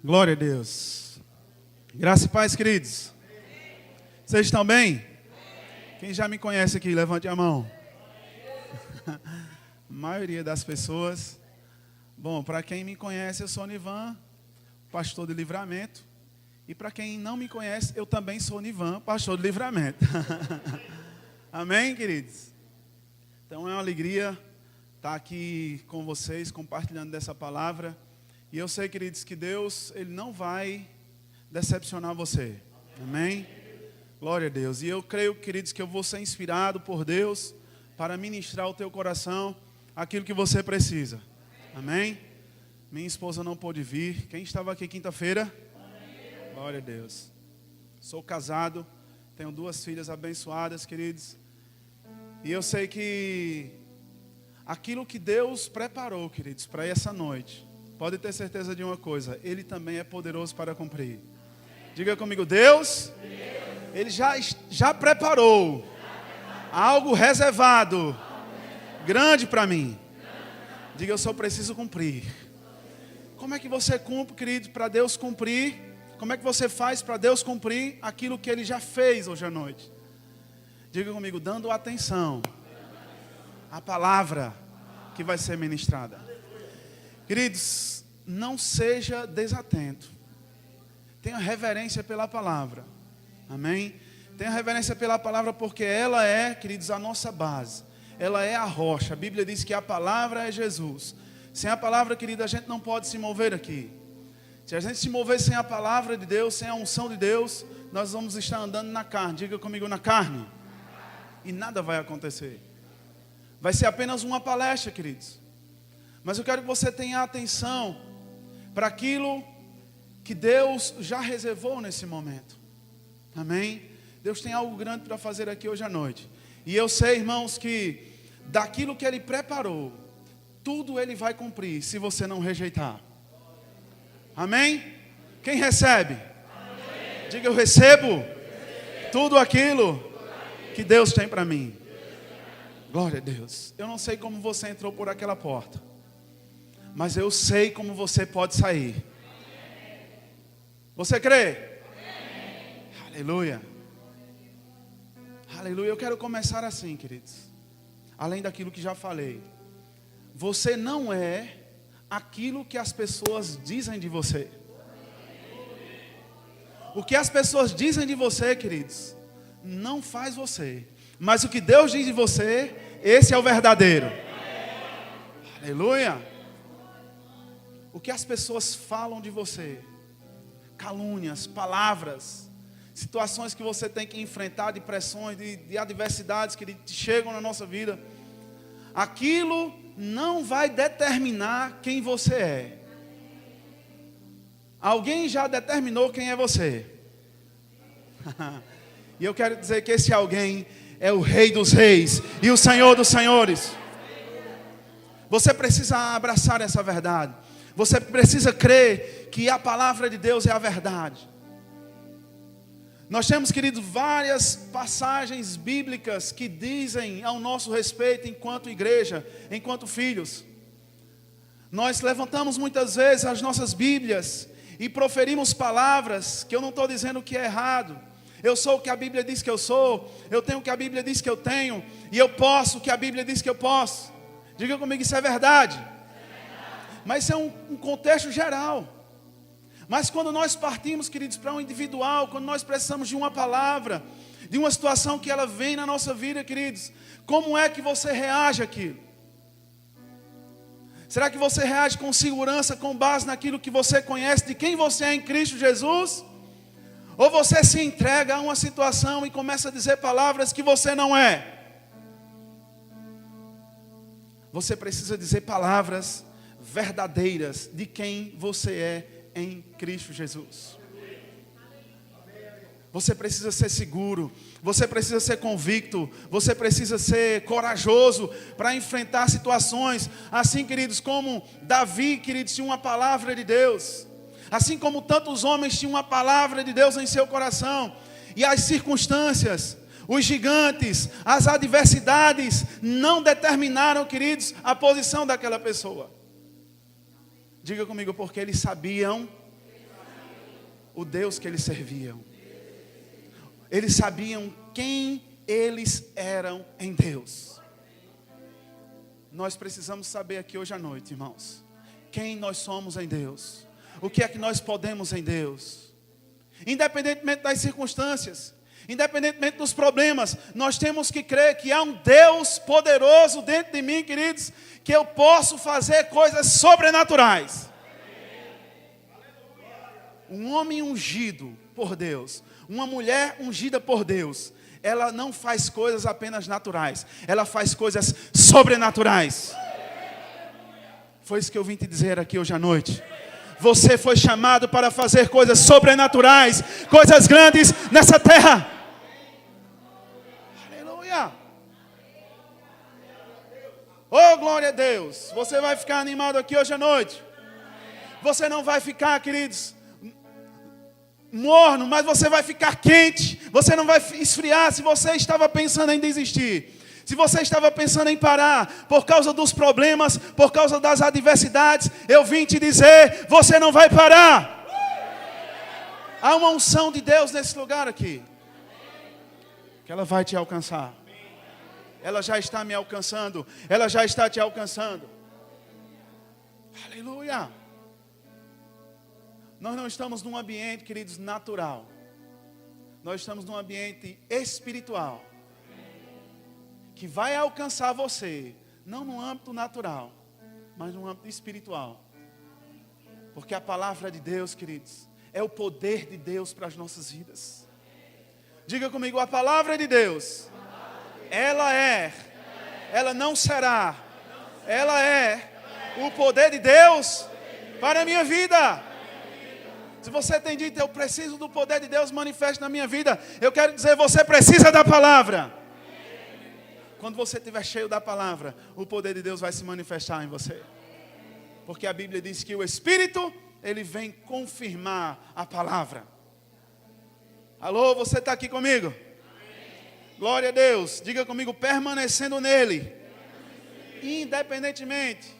Glória a Deus. Graça e paz, queridos. Vocês estão bem? Quem já me conhece aqui, levante a mão. A maioria das pessoas. Bom, para quem me conhece, eu sou Nivan, pastor de Livramento. E para quem não me conhece, eu também sou Nivan, pastor de Livramento. Amém, queridos? Então é uma alegria estar aqui com vocês, compartilhando dessa palavra. E eu sei, queridos, que Deus, Ele não vai decepcionar você. Amém? Glória a Deus. E eu creio, queridos, que eu vou ser inspirado por Deus para ministrar ao teu coração aquilo que você precisa. Amém? Minha esposa não pôde vir. Quem estava aqui quinta-feira? Glória a Deus. Sou casado, tenho 2 filhas abençoadas, queridos. E eu sei que aquilo que Deus preparou, queridos, para essa noite, pode ter certeza de uma coisa, Ele também é poderoso para cumprir. Diga comigo, Deus, Ele já preparou algo reservado, grande para mim. Diga, eu só preciso cumprir. Como é que você cumpre, querido, para Deus cumprir? Como é que você faz para Deus cumprir aquilo que Ele já fez hoje à noite? Diga comigo, dando atenção à palavra que vai ser ministrada. Queridos, não seja desatento. Tenha reverência pela palavra. Amém? Tenha reverência pela palavra porque ela é, queridos, a nossa base. Ela é a rocha. A Bíblia diz que a palavra é Jesus. Sem a palavra, querido, a gente não pode se mover aqui. Se a gente se mover sem a palavra de Deus, sem a unção de Deus, nós vamos estar andando na carne. Diga comigo, na carne. E nada vai acontecer. Vai ser apenas uma palestra, queridos. Mas eu quero que você tenha atenção para aquilo que Deus já reservou nesse momento. Amém? Deus tem algo grande para fazer aqui hoje à noite. E eu sei, irmãos, que daquilo que Ele preparou, tudo Ele vai cumprir se você não rejeitar. Amém? Quem recebe? Amém. Diga, eu recebo tudo aquilo que Deus tem para mim. Glória a Deus. Eu não sei como você entrou por aquela porta, mas eu sei como você pode sair. Você crê? Amém. Aleluia. Aleluia. Eu quero começar assim, queridos. Além daquilo que já falei. Você não é aquilo que as pessoas dizem de você. O que as pessoas dizem de você, queridos, não faz você. Mas o que Deus diz de você, esse é o verdadeiro. Aleluia. O que as pessoas falam de você, calúnias, palavras, situações que você tem que enfrentar, de pressões, de adversidades que chegam na nossa vida, aquilo não vai determinar quem você é. Alguém já determinou quem é você. E eu quero dizer que esse alguém é o Rei dos Reis e o Senhor dos Senhores. Você precisa abraçar essa verdade. Você precisa crer que a palavra de Deus é a verdade. Nós temos, querido, várias passagens bíblicas que dizem ao nosso respeito enquanto igreja, enquanto filhos. Nós levantamos muitas vezes as nossas Bíblias e proferimos palavras que eu não estou dizendo que é errado. Eu sou o que a Bíblia diz que eu sou, eu tenho o que a Bíblia diz que eu tenho, e eu posso o que a Bíblia diz que eu posso. Diga comigo, isso é verdade. Mas isso é um contexto geral. Mas quando nós partimos, queridos, para um individual, quando nós precisamos de uma palavra, de uma situação que ela vem na nossa vida, queridos, como é que você reage àquilo? Será que você reage com segurança, com base naquilo que você conhece, de quem você é em Cristo Jesus? Ou você se entrega a uma situação e começa a dizer palavras que você não é? Você precisa dizer palavras verdadeiras de quem você é em Cristo Jesus. Você precisa ser seguro, você precisa ser convicto, você precisa ser corajoso para enfrentar situações, assim, queridos, como Davi, queridos, tinha uma palavra de Deus, assim como tantos homens tinham uma palavra de Deus em seu coração, e as circunstâncias, os gigantes, as adversidades não determinaram, queridos, a posição daquela pessoa. Diga comigo, porque eles sabiam o Deus que eles serviam. Eles sabiam quem eles eram em Deus. Nós precisamos saber aqui hoje à noite, irmãos, quem nós somos em Deus. O que é que nós podemos em Deus. Independentemente das circunstâncias, independentemente dos problemas, nós temos que crer que há um Deus poderoso dentro de mim, queridos, que eu posso fazer coisas sobrenaturais. Um homem ungido por Deus, uma mulher ungida por Deus, ela não faz coisas apenas naturais, ela faz coisas sobrenaturais. Foi isso que eu vim te dizer aqui hoje à noite. Você foi chamado para fazer coisas sobrenaturais, coisas grandes nessa terra. Aleluia. Oh, glória a Deus. Você vai ficar animado aqui hoje à noite. Você não vai ficar, queridos, morno, mas você vai ficar quente. Você não vai esfriar se você estava pensando em desistir. Se você estava pensando em parar por causa dos problemas, por causa das adversidades, eu vim te dizer, você não vai parar. Há uma unção de Deus nesse lugar aqui, que ela vai te alcançar. Ela já está me alcançando, ela já está te alcançando. Aleluia. Nós não estamos num ambiente, queridos, natural. Nós estamos num ambiente espiritual, que vai alcançar você, não no âmbito natural, mas no âmbito espiritual. Porque a palavra de Deus, queridos, é o poder de Deus para as nossas vidas. Diga comigo, a palavra de Deus, ela não será, ela é o poder de Deus para a minha vida. Se você tem dito, eu preciso do poder de Deus manifesto na minha vida, eu quero dizer, você precisa da palavra. Quando você estiver cheio da palavra, o poder de Deus vai se manifestar em você. Porque a Bíblia diz que o Espírito, ele vem confirmar a palavra. Alô, você está aqui comigo? Amém. Glória a Deus. Diga comigo, permanecendo nele. Independentemente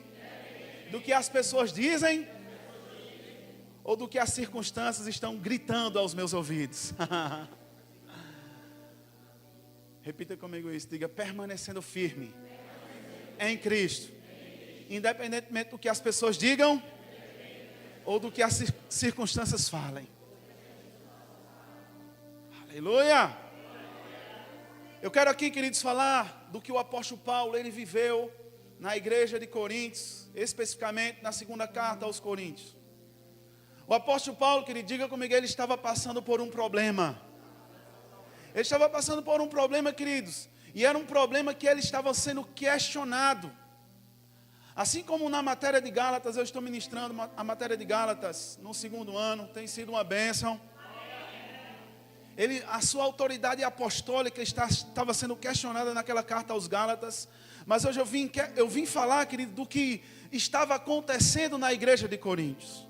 do que as pessoas dizem ou do que as circunstâncias estão gritando aos meus ouvidos. Repita comigo isso, diga, permanecendo firme em Cristo, independentemente do que as pessoas digam ou do que as circunstâncias falem. Aleluia. Eu quero aqui, queridos, falar do que o apóstolo Paulo, ele viveu na igreja de Coríntios, especificamente na segunda carta aos Coríntios. O apóstolo Paulo, querido, diga comigo, ele estava passando por um problema. Ele estava passando por um problema, queridos, e era um problema que ele estava sendo questionado. Assim como na matéria de Gálatas, eu estou ministrando a matéria de Gálatas no segundo ano, tem sido uma bênção. A sua autoridade apostólica estava sendo questionada naquela carta aos Gálatas, mas hoje eu vim falar, querido, do que estava acontecendo na igreja de Coríntios.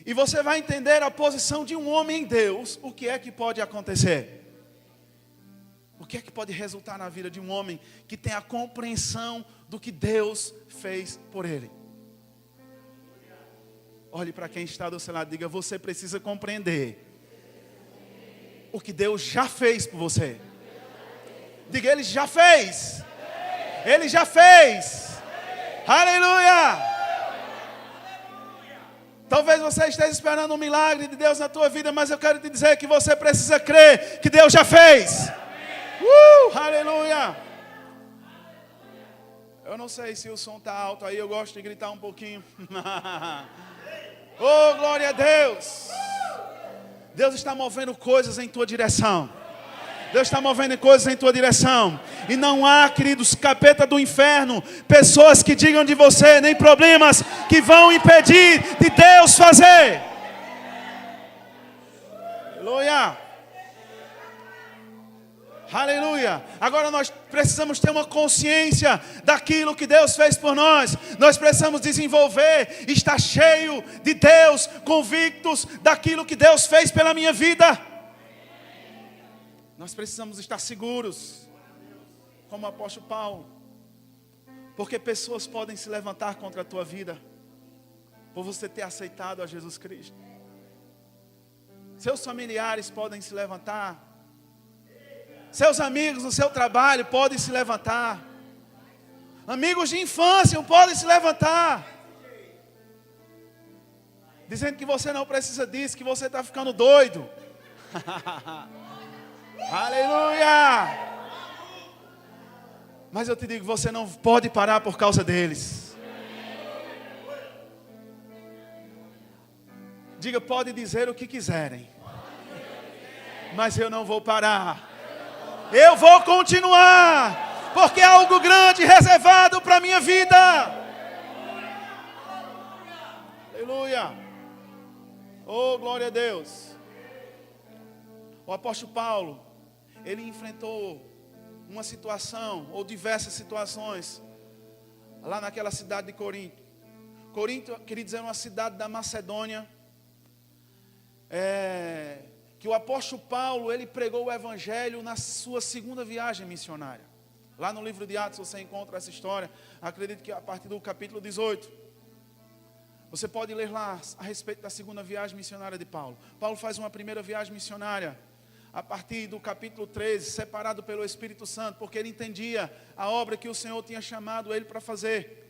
E você vai entender a posição de um homem em Deus, o que é que pode acontecer. O que é que pode resultar na vida de um homem que tem a compreensão do que Deus fez por ele. Olhe para quem está do seu lado e diga, você precisa compreender o que Deus já fez por você. Diga, Ele já fez. Ele já fez. Aleluia. Talvez você esteja esperando um milagre de Deus na tua vida, mas eu quero te dizer que você precisa crer que Deus já fez. Aleluia. Eu não sei se o som está alto aí, eu gosto de gritar um pouquinho. Oh, glória a Deus. Deus está movendo coisas em tua direção. Deus está movendo coisas em tua direção. E não há, queridos, capeta do inferno, pessoas que digam de você, nem problemas que vão impedir de Deus fazer. Aleluia. Aleluia. Agora nós precisamos ter uma consciência daquilo que Deus fez por nós. Nós precisamos desenvolver, estar cheio de Deus, convictos daquilo que Deus fez pela minha vida. Nós precisamos estar seguros, como o apóstolo Paulo, porque pessoas podem se levantar contra a tua vida, por você ter aceitado a Jesus Cristo. Seus familiares podem se levantar. Seus amigos no seu trabalho podem se levantar. Amigos de infância podem se levantar. Dizendo que você não precisa disso, que você está ficando doido. Aleluia! Mas eu te digo, você não pode parar por causa deles. Diga, pode dizer o que quiserem, mas eu não vou parar. Eu vou continuar, porque há algo grande reservado para a minha vida. Aleluia. Oh, glória a Deus. O apóstolo Paulo, ele enfrentou uma situação, ou diversas situações, lá naquela cidade de Corinto. Corinto, queria dizer, uma cidade da Macedônia, que o apóstolo Paulo, ele pregou o evangelho na sua segunda viagem missionária. Lá no livro de Atos você encontra essa história, acredito que a partir do capítulo 18. Você pode ler lá a respeito da segunda viagem missionária de Paulo. Paulo faz uma primeira viagem missionária, a partir do capítulo 13, separado pelo Espírito Santo, porque ele entendia a obra que o Senhor tinha chamado ele para fazer.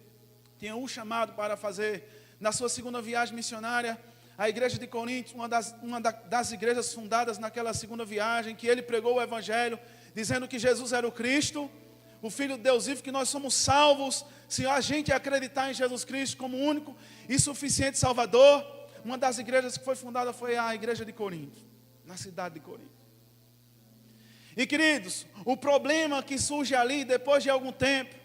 Tinha um chamado para fazer. Na sua segunda viagem missionária, a igreja de Corinto, uma das igrejas fundadas naquela segunda viagem, que ele pregou o evangelho, dizendo que Jesus era o Cristo, o Filho de Deus vivo, que nós somos salvos, se a gente acreditar em Jesus Cristo como único e suficiente Salvador. Uma das igrejas que foi fundada foi a igreja de Corinto, na cidade de Corinto. E queridos, o problema que surge ali, depois de algum tempo,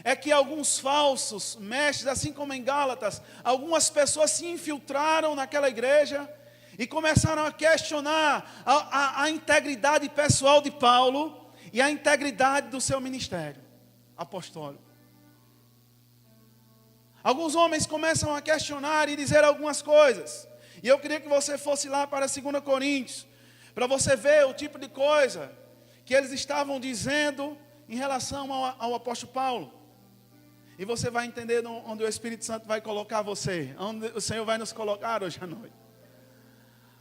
é que alguns falsos mestres, assim como em Gálatas, algumas pessoas se infiltraram naquela igreja e começaram a questionar a integridade pessoal de Paulo e a integridade do seu ministério apostólico. Alguns homens começam a questionar e dizer algumas coisas. E eu queria que você fosse lá para 2 Coríntios, para você ver o tipo de coisa que eles estavam dizendo em relação ao apóstolo Paulo. E você vai entender onde o Espírito Santo vai colocar você, onde o Senhor vai nos colocar hoje à noite.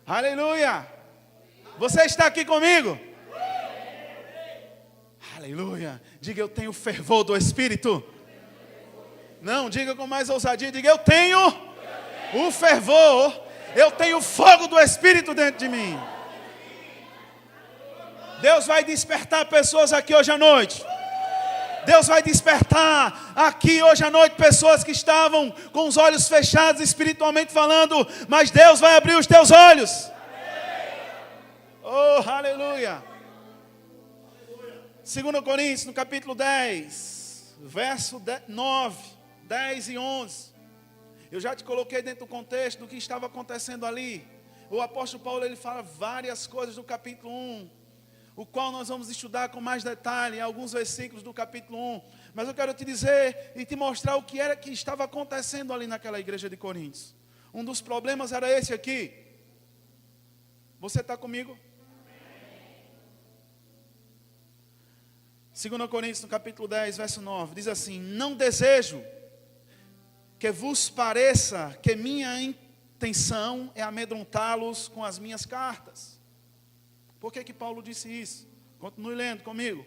Aleluia! Você está aqui comigo? Aleluia! Diga, eu tenho fervor do Espírito. Não, diga com mais ousadia, diga, eu tenho o fervor, eu tenho o fogo do Espírito dentro de mim. Deus vai despertar pessoas aqui hoje à noite. Deus vai despertar aqui hoje à noite pessoas que estavam com os olhos fechados espiritualmente falando, mas Deus vai abrir os teus olhos. Oh, aleluia. 2 Coríntios, no capítulo 10, verso 9, 10 e 11. Eu já te coloquei dentro do contexto do que estava acontecendo ali. O apóstolo Paulo, ele fala várias coisas do capítulo 1, o qual nós vamos estudar com mais detalhe, alguns versículos do capítulo 1. Mas eu quero te dizer e te mostrar o que era que estava acontecendo ali naquela igreja de Coríntios. Um dos problemas era esse aqui. Você está comigo? 2 Coríntios, no capítulo 10, verso 9, diz assim: não desejo que vos pareça que minha intenção é amedrontá-los com as minhas cartas. Por que Paulo disse isso? Continue lendo comigo.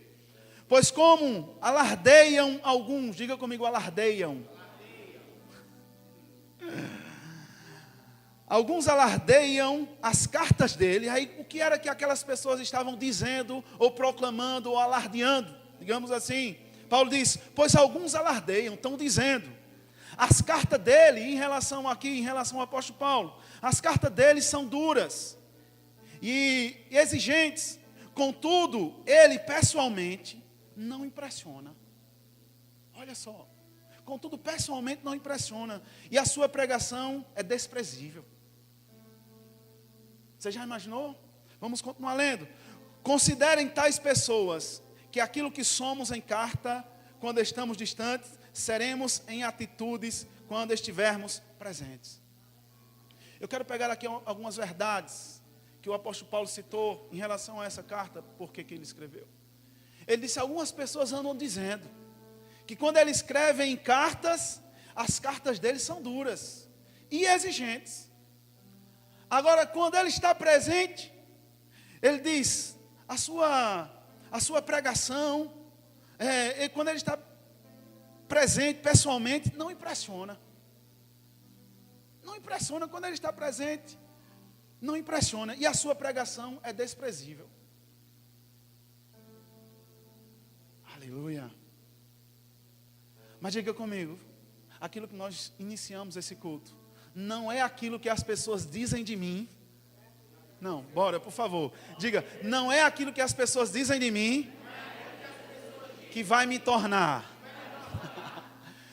Pois como alardeiam alguns, diga comigo, alardeiam. Alguns alardeiam as cartas dele. Aí o que era que aquelas pessoas estavam dizendo, ou proclamando, ou alardeando, digamos assim? Paulo diz, pois alguns alardeiam, estão dizendo. As cartas dele, em relação ao apóstolo Paulo, as cartas dele são duras e exigentes. Contudo, ele pessoalmente não impressiona. Olha só. Contudo, pessoalmente não impressiona. E a sua pregação é desprezível. Você já imaginou? Vamos continuar lendo. Considerem tais pessoas que aquilo que somos em carta, quando estamos distantes, seremos em atitudes quando estivermos presentes. Eu quero pegar aqui algumas verdades que o apóstolo Paulo citou em relação a essa carta, porque que ele escreveu. Ele disse, algumas pessoas andam dizendo que quando ele escreve em cartas, as cartas dele são duras e exigentes. Agora, quando ele está presente, ele diz, a sua pregação, quando ele está presente pessoalmente, não impressiona. Não impressiona quando ele está presente. Não impressiona. E a sua pregação é desprezível. Aleluia. Mas diga comigo, aquilo que nós iniciamos esse culto, não é aquilo que as pessoas dizem de mim. Não, bora, por favor. Diga, não é aquilo que as pessoas dizem de mim que vai me tornar.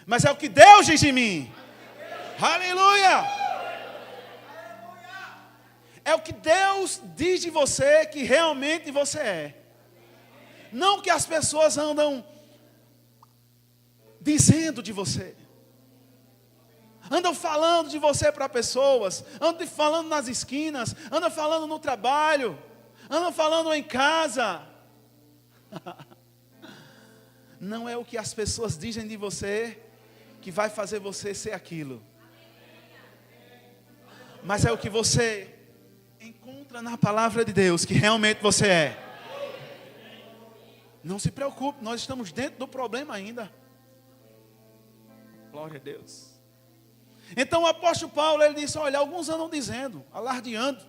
Mas é o que Deus diz de mim. Aleluia. É o que Deus diz de você que realmente você é. Não o que as pessoas andam dizendo de você. Andam falando de você para pessoas. Andam falando nas esquinas. Andam falando no trabalho. Andam falando em casa. Não é o que as pessoas dizem de você que vai fazer você ser aquilo. Mas é o que você encontra na palavra de Deus que realmente você é. Não se preocupe, nós estamos dentro do problema ainda. Glória a Deus. Então o apóstolo Paulo, ele disse, olha, alguns andam dizendo, alardeando,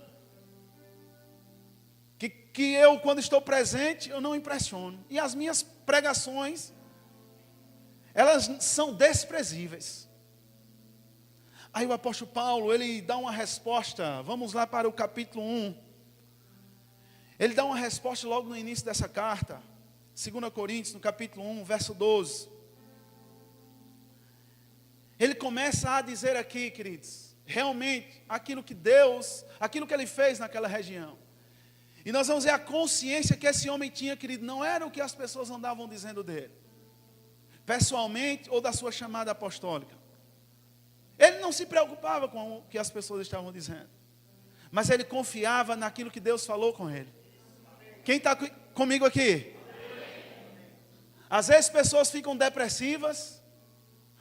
que eu, quando estou presente, eu não impressiono. E as minhas pregações, elas são desprezíveis. Aí o apóstolo Paulo, ele dá uma resposta. Vamos lá para o capítulo 1. Ele dá uma resposta logo no início dessa carta. 2 Coríntios, no capítulo 1, verso 12. Ele começa a dizer aqui, queridos, realmente, aquilo que ele fez naquela região. E nós vamos ver a consciência que esse homem tinha, querido, não era o que as pessoas andavam dizendo dele. Pessoalmente ou da sua chamada apostólica. Ele não se preocupava com o que as pessoas estavam dizendo. Mas ele confiava naquilo que Deus falou com ele. Quem está comigo aqui? Às vezes pessoas ficam depressivas,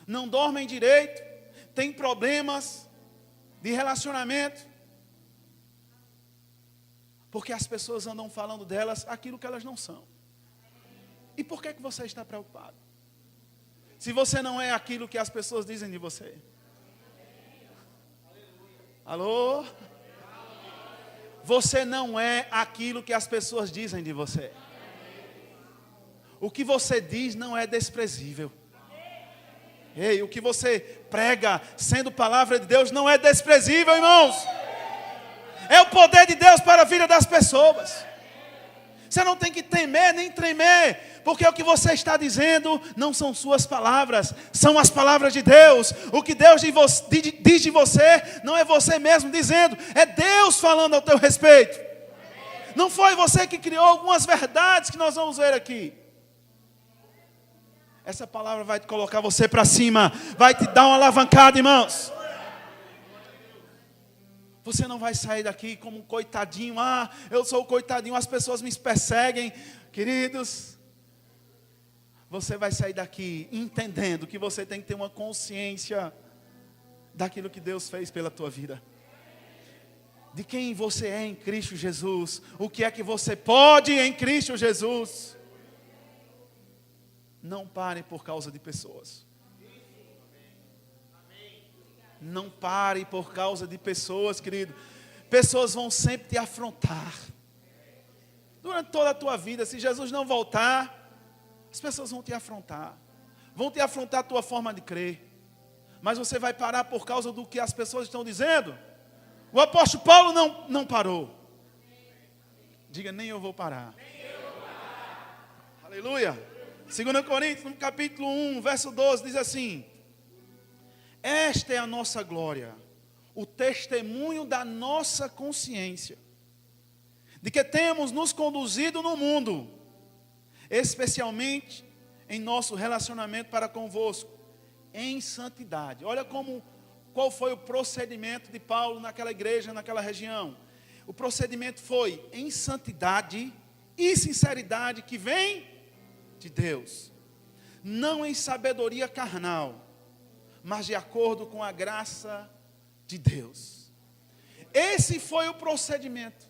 não dormem direito, têm problemas de relacionamento, porque as pessoas andam falando delas aquilo que elas não são. E por que você está preocupado? Se você não é aquilo que as pessoas dizem de você. Alô? Você não é aquilo que as pessoas dizem de você. O que você diz não é desprezível. Ei, o que você prega, sendo palavra de Deus, não é desprezível, irmãos. É o poder de Deus para a vida das pessoas. Você não tem que temer nem tremer, porque o que você está dizendo não são suas palavras, são as palavras de Deus. O que Deus diz de você, não é você mesmo dizendo, é Deus falando ao teu respeito. Não foi você que criou algumas verdades que nós vamos ver aqui. Essa palavra vai te colocar você para cima, vai te dar uma alavancada, irmãos. Você não vai sair daqui como um coitadinho. Ah, eu sou o coitadinho, as pessoas me perseguem. Queridos, você vai sair daqui entendendo que você tem que ter uma consciência daquilo que Deus fez pela tua vida. De quem você é em Cristo Jesus. O que é que você pode em Cristo Jesus. Não pare por causa de pessoas. Não pare por causa de pessoas, querido. Pessoas vão sempre te afrontar. Durante toda a tua vida, se Jesus não voltar, as pessoas vão te afrontar. Vão te afrontar a tua forma de crer. Mas você vai parar por causa do que as pessoas estão dizendo? O apóstolo Paulo não parou. Diga, nem eu vou parar. Aleluia. 2 Coríntios, no capítulo 1, verso 12, diz assim: esta é a nossa glória, o testemunho da nossa consciência, de que temos nos conduzido no mundo, especialmente em nosso relacionamento para convosco, em santidade. Olha qual foi o procedimento de Paulo naquela igreja, naquela região. O procedimento foi em santidade e sinceridade que vem de Deus, não em sabedoria carnal, mas de acordo com a graça de Deus. esse foi o procedimento.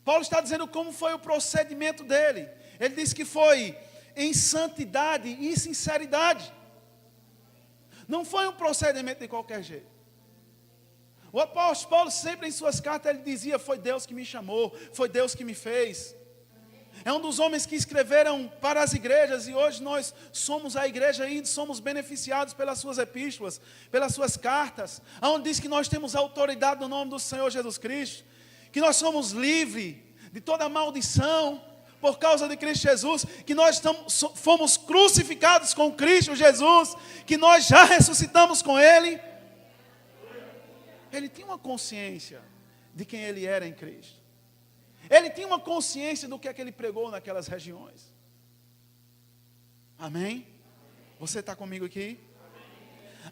Paulo está dizendo como foi o procedimento dele. Ele diz que foi em santidade e sinceridade. Não foi um procedimento de qualquer jeito. O apóstolo Paulo sempre em suas cartas ele dizia: foi Deus que me chamou, foi Deus que me fez. É um dos homens que escreveram para as igrejas, e hoje nós somos a igreja e somos beneficiados pelas suas epístolas, pelas suas cartas, onde diz que nós temos autoridade no nome do Senhor Jesus Cristo, que nós somos livres de toda maldição por causa de Cristo Jesus, que nós fomos crucificados com Cristo Jesus, que nós já ressuscitamos com Ele. Ele tinha uma consciência de quem ele era em Cristo. Ele tinha uma consciência do que é que ele pregou naquelas regiões. Amém? Você está comigo aqui?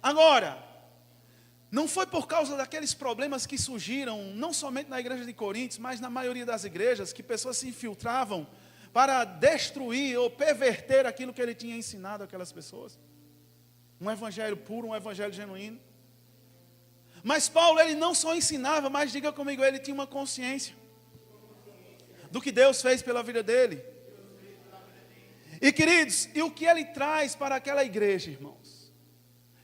Agora, não foi por causa daqueles problemas que surgiram, não somente na igreja de Coríntios, mas na maioria das igrejas, que pessoas se infiltravam para destruir ou perverter aquilo que ele tinha ensinado àquelas pessoas. Um evangelho puro, um evangelho genuíno. Mas Paulo, ele não só ensinava, mas diga comigo, ele tinha uma consciência do que Deus fez pela vida dele. E queridos, e o que ele traz para aquela igreja, irmãos?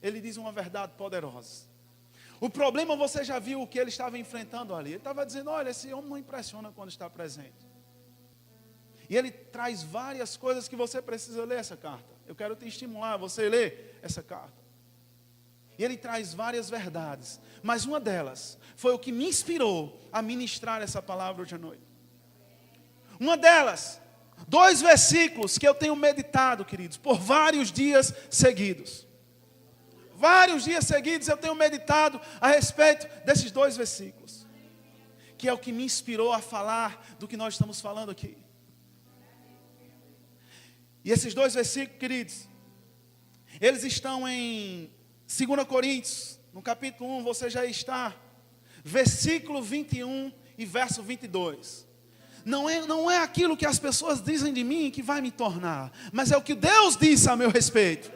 Ele diz uma verdade poderosa. O problema, você já viu o que ele estava enfrentando ali. Ele estava dizendo: olha, esse homem não impressiona quando está presente. E ele traz várias coisas que você precisa ler essa carta. Eu quero te estimular a você ler essa carta. E ele traz várias verdades. Mas uma delas foi o que me inspirou a ministrar essa palavra hoje à noite. Uma delas, 2 versículos que eu tenho meditado, queridos, por vários dias seguidos. Vários dias seguidos eu tenho meditado a respeito desses 2 versículos. Que é o que me inspirou a falar do que nós estamos falando aqui. E esses 2 versículos, queridos, eles estão em 2 Coríntios, no capítulo 1, você já está. Versículo 21 e verso 22. Não é aquilo que as pessoas dizem de mim que vai me tornar, mas é o que Deus disse a meu respeito.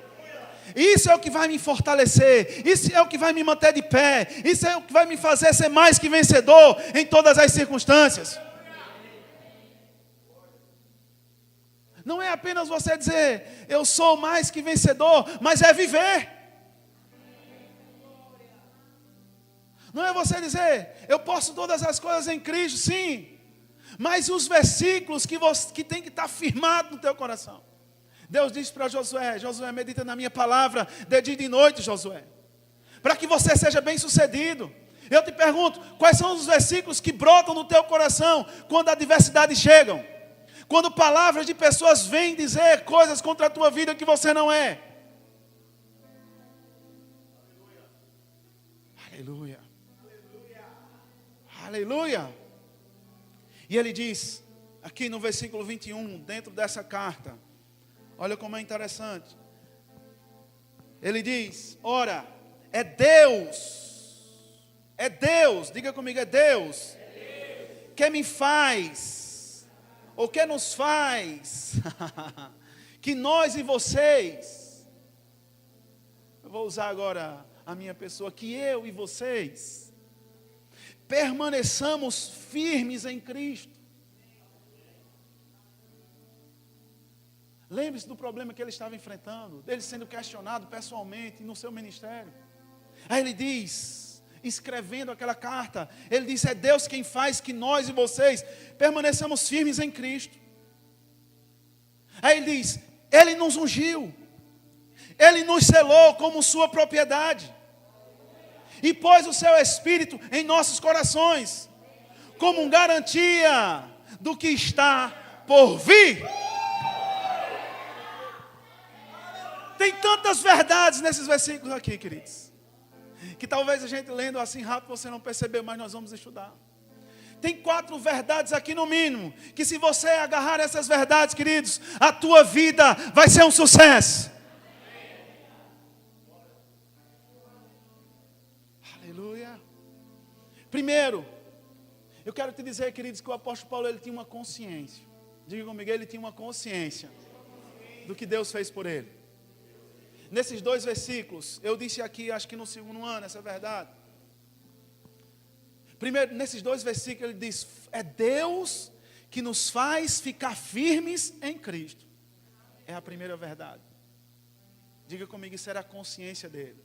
Isso é o que vai me fortalecer, isso é o que vai me manter de pé, isso é o que vai me fazer ser mais que vencedor em todas as circunstâncias. Não é apenas você dizer, eu sou mais que vencedor, mas é viver. Não é você dizer, eu posso todas as coisas em Cristo, sim. Mas os versículos que tem que estar firmado no teu coração. Deus disse para Josué: Josué, medita na minha palavra de dia e de noite, Josué, para que você seja bem sucedido. Eu te pergunto, quais são os versículos que brotam no teu coração quando a adversidade chegam? Quando palavras de pessoas vêm dizer coisas contra a tua vida que você não é. Aleluia. Aleluia. E ele diz, aqui no versículo 21, dentro dessa carta, olha como é interessante. Ele diz, ora, é Deus, diga comigo, é Deus, que me faz, ou que nos faz, que nós e vocês, eu vou usar agora a minha pessoa, que eu e vocês, permaneçamos firmes em Cristo. Lembre-se do problema que ele estava enfrentando, dele sendo questionado pessoalmente no seu ministério. Aí ele diz, escrevendo aquela carta, ele diz, é Deus quem faz que nós e vocês permaneçamos firmes em Cristo. Aí ele diz, ele nos ungiu, ele nos selou como sua propriedade. E pôs o seu Espírito em nossos corações, como garantia do que está por vir. Tem tantas verdades nesses versículos aqui, queridos, que talvez a gente lendo assim rápido você não percebeu, mas nós vamos estudar. Tem 4 verdades aqui no mínimo, que se você agarrar essas verdades, queridos, a tua vida vai ser um sucesso. Primeiro, eu quero te dizer, queridos, que o apóstolo Paulo ele tinha uma consciência. Diga comigo, ele tinha uma consciência do que Deus fez por ele. Nesses 2 versículos, eu disse aqui, acho que no segundo ano, essa é verdade. Primeiro, nesses 2 versículos ele diz, é Deus que nos faz ficar firmes em Cristo. É a primeira verdade. Diga comigo, isso era a consciência dele.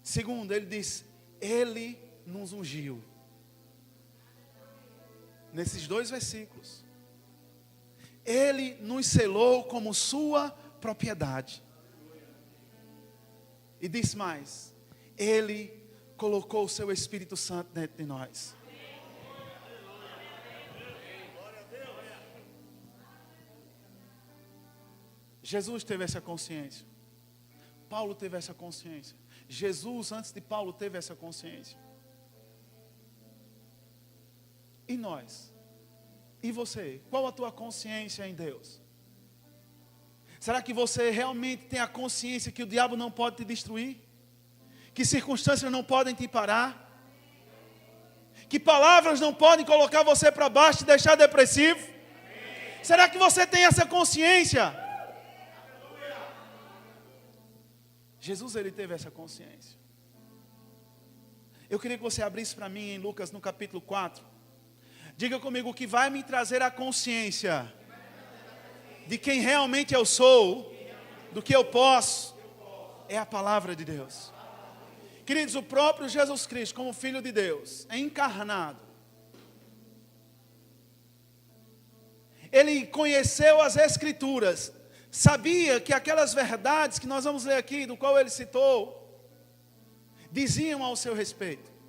Segundo, ele diz, ele nos ungiu. Nesses 2 versículos. Ele nos selou como sua propriedade. E diz mais, ele colocou o seu Espírito Santo dentro de nós. Jesus teve essa consciência. Paulo teve essa consciência. Jesus, antes de Paulo, teve essa consciência. E nós? E você? Qual a tua consciência em Deus? Será que você realmente tem a consciência que o diabo não pode te destruir? Que circunstâncias não podem te parar? Que palavras não podem colocar você para baixo e deixar depressivo? Será que você tem essa consciência? Jesus, ele teve essa consciência. Eu queria que você abrisse para mim em Lucas no capítulo 4. Diga comigo, o que vai me trazer a consciência de quem realmente eu sou, do que eu posso, é a palavra de Deus. Queridos, o próprio Jesus Cristo, como Filho de Deus, é encarnado. Ele conheceu as Escrituras, sabia que aquelas verdades que nós vamos ler aqui, do qual ele citou, diziam ao seu respeito.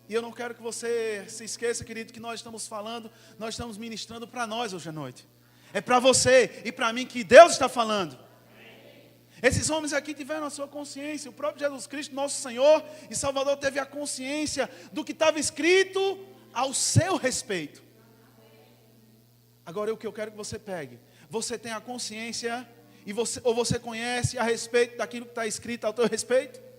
E eu não quero que você se esqueça, querido, que nós estamos falando, nós estamos ministrando para nós hoje à noite. É para você e para mim que Deus está falando. Esses homens aqui tiveram a sua consciência. O próprio Jesus Cristo, nosso Senhor e Salvador, teve a consciência do que estava escrito ao seu respeito. Agora, o que eu quero que você pegue. Você tem a consciência ou você conhece a respeito daquilo que está escrito ao teu respeito?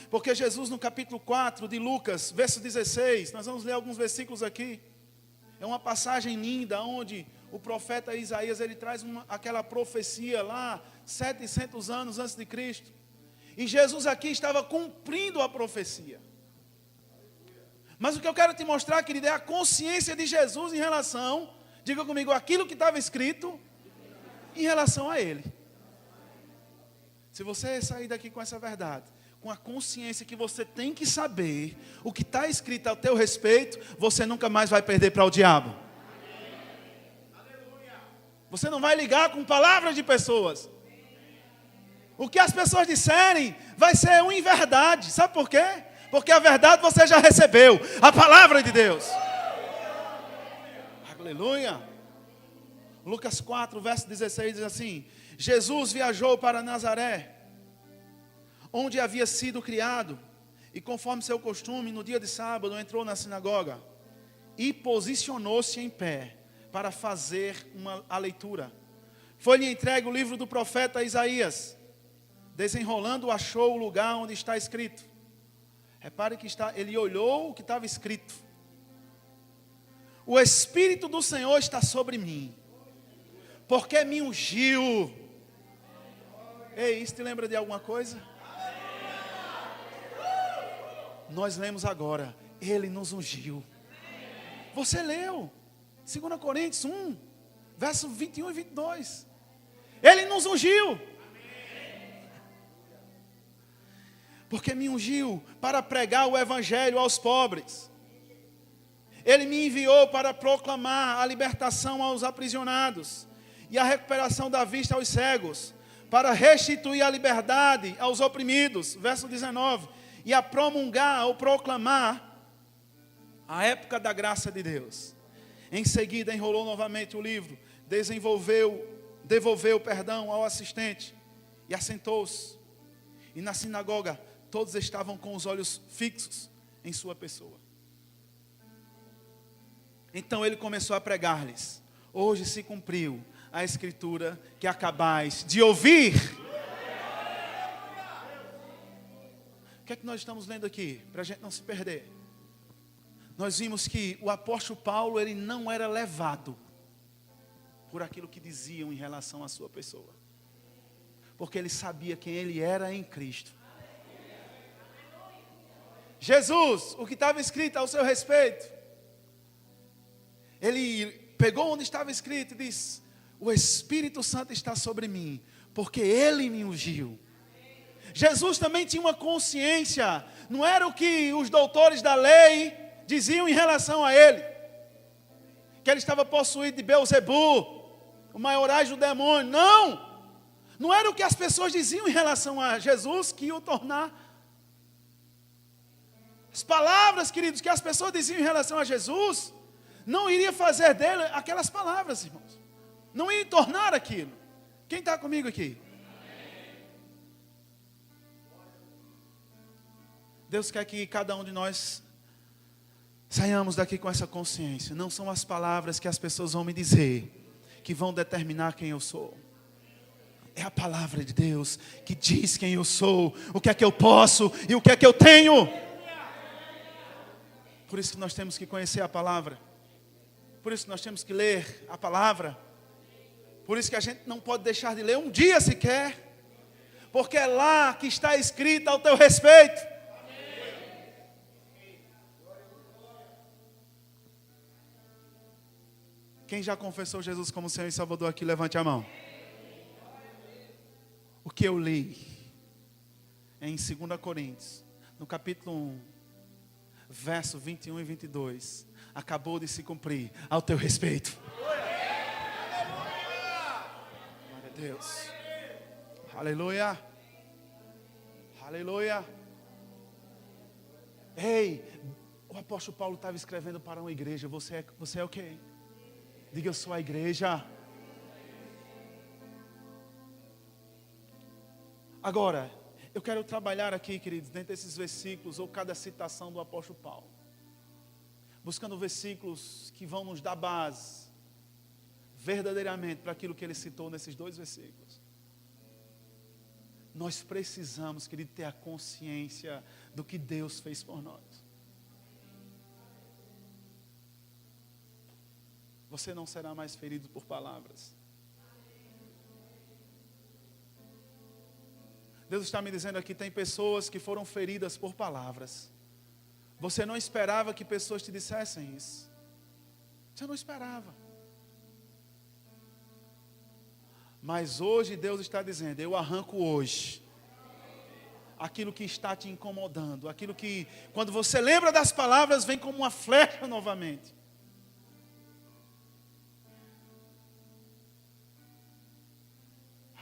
Porque Jesus, no capítulo 4 de Lucas, verso 16, nós vamos ler alguns versículos aqui. É uma passagem linda, onde o profeta Isaías, ele traz aquela profecia lá, 700 anos antes de Cristo. E Jesus aqui estava cumprindo a profecia. Mas o que eu quero te mostrar, querido, é a consciência de Jesus em relação, diga comigo, aquilo que estava escrito em relação a ele. Se você sair daqui com essa verdade, com a consciência que você tem que saber o que está escrito ao teu respeito, você nunca mais vai perder para o diabo. Você não vai ligar com palavras de pessoas. O que as pessoas disserem vai ser uma inverdade. Sabe por quê? Porque a verdade você já recebeu, a palavra de Deus. Aleluia. Lucas 4, verso 16 diz assim: Jesus viajou para Nazaré, onde havia sido criado, e conforme seu costume, no dia de sábado, entrou na sinagoga e posicionou-se em pé para fazer a leitura. Foi-lhe entregue o livro do profeta Isaías. Desenrolando, achou o lugar onde está escrito. Repare que ele olhou o que estava escrito. O Espírito do Senhor está sobre mim, porque me ungiu. Ei, isso te lembra de alguma coisa? Nós lemos agora, ele nos ungiu. Você leu 2 Coríntios 1, verso 21 e 22. Ele nos ungiu. Porque me ungiu para pregar o evangelho aos pobres. Ele me enviou para proclamar a libertação aos aprisionados e a recuperação da vista aos cegos, para restituir a liberdade aos oprimidos, verso 19, e a promulgar ou proclamar a época da graça de Deus. Em seguida enrolou novamente o livro, devolveu perdão ao assistente e assentou-se. E na sinagoga todos estavam com os olhos fixos em sua pessoa. Então ele começou a pregar-lhes: hoje se cumpriu a escritura que acabais de ouvir. O que é que nós estamos lendo aqui? Para a gente não se perder. Nós vimos que o apóstolo Paulo, ele não era levado por aquilo que diziam em relação à sua pessoa. porque ele sabia quem ele era em Cristo. Jesus, o que estava escrito ao seu respeito, ele pegou onde estava escrito e disse: o Espírito Santo está sobre mim, porque ele me ungiu. Jesus também tinha uma consciência, não era o que os doutores da lei diziam em relação a ele, que ele estava possuído de Beelzebu, o maiorais do demônio. Não era o que as pessoas diziam em relação a Jesus que ia o tornar. As palavras, queridos, que as pessoas diziam em relação a Jesus, não iria fazer dele aquelas palavras, irmãos. Não ia tornar aquilo. Quem está comigo aqui? Deus quer que cada um de nós saiamos daqui com essa consciência. Não são as palavras que as pessoas vão me dizer que vão determinar quem eu sou. É a palavra de Deus que diz quem eu sou, o que é que eu posso e o que é que eu tenho. Por isso que nós temos que conhecer a palavra. Por isso que nós temos que ler a palavra. Por isso que a gente não pode deixar de ler um dia sequer. Porque é lá que está escrito ao teu respeito. Quem já confessou Jesus como Senhor e Salvador aqui, levante a mão. O que eu li é em 2 Coríntios, no capítulo 1, verso 21 e 22. Acabou de se cumprir ao teu respeito. Glória a Deus. Aleluia. Aleluia. Ei, o apóstolo Paulo estava escrevendo para uma igreja. Você é o quê? Diga: eu sou a igreja. Agora, eu quero trabalhar aqui, queridos, dentro desses versículos, ou cada citação do apóstolo Paulo, buscando versículos que vão nos dar base, verdadeiramente, para aquilo que ele citou nesses 2 versículos. Nós precisamos, querido, ter a consciência do que Deus fez por nós. Você não será mais ferido por palavras. Deus está me dizendo aqui, tem pessoas que foram feridas por palavras. Você não esperava que pessoas te dissessem isso. Você não esperava. Mas hoje Deus está dizendo: eu arranco hoje aquilo que está te incomodando, aquilo que, quando você lembra das palavras, vem como uma flecha novamente.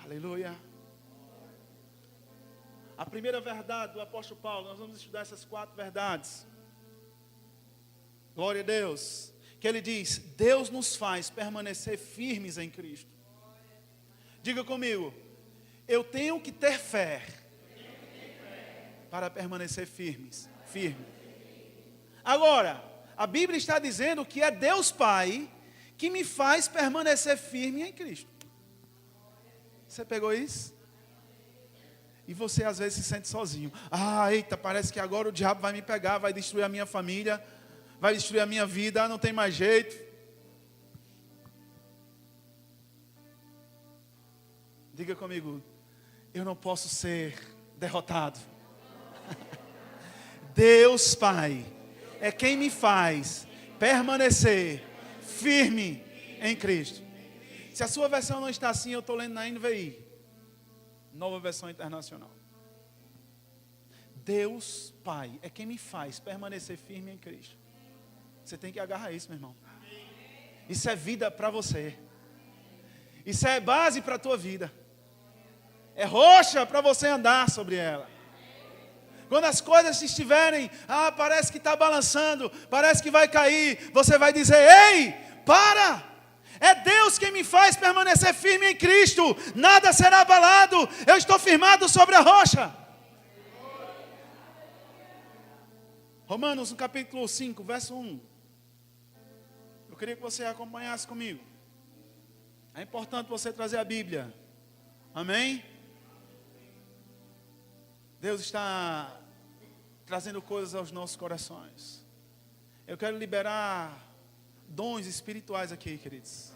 Aleluia. A primeira verdade do apóstolo Paulo, nós vamos estudar essas 4 verdades. Glória a Deus. Que ele diz: Deus nos faz permanecer firmes em Cristo. Diga comigo: eu tenho que ter fé para permanecer firme. Agora, a Bíblia está dizendo que é Deus Pai que me faz permanecer firme em Cristo. Você pegou isso? E você às vezes se sente sozinho. Eita, parece que agora o diabo vai me pegar, vai destruir a minha família, vai destruir a minha vida, não tem mais jeito. Diga comigo: eu não posso ser derrotado. Deus Pai é quem me faz permanecer firme em Cristo. Se a sua versão não está assim, eu estou lendo na NVI, Nova Versão Internacional. Deus Pai é quem me faz permanecer firme em Cristo. Você tem que agarrar isso, meu irmão. Isso é vida para você. Isso é base para a tua vida. É rocha para você andar sobre ela. Quando as coisas estiverem, parece que está balançando, parece que vai cair, você vai dizer: ei, para! É Deus quem me faz permanecer firme em Cristo. Nada será abalado. Eu estou firmado sobre a rocha. Romanos, no capítulo 5, verso 1. Eu queria que você acompanhasse comigo. É importante você trazer a Bíblia. Amém? Deus está trazendo coisas aos nossos corações. Eu quero liberar dons espirituais aqui, queridos.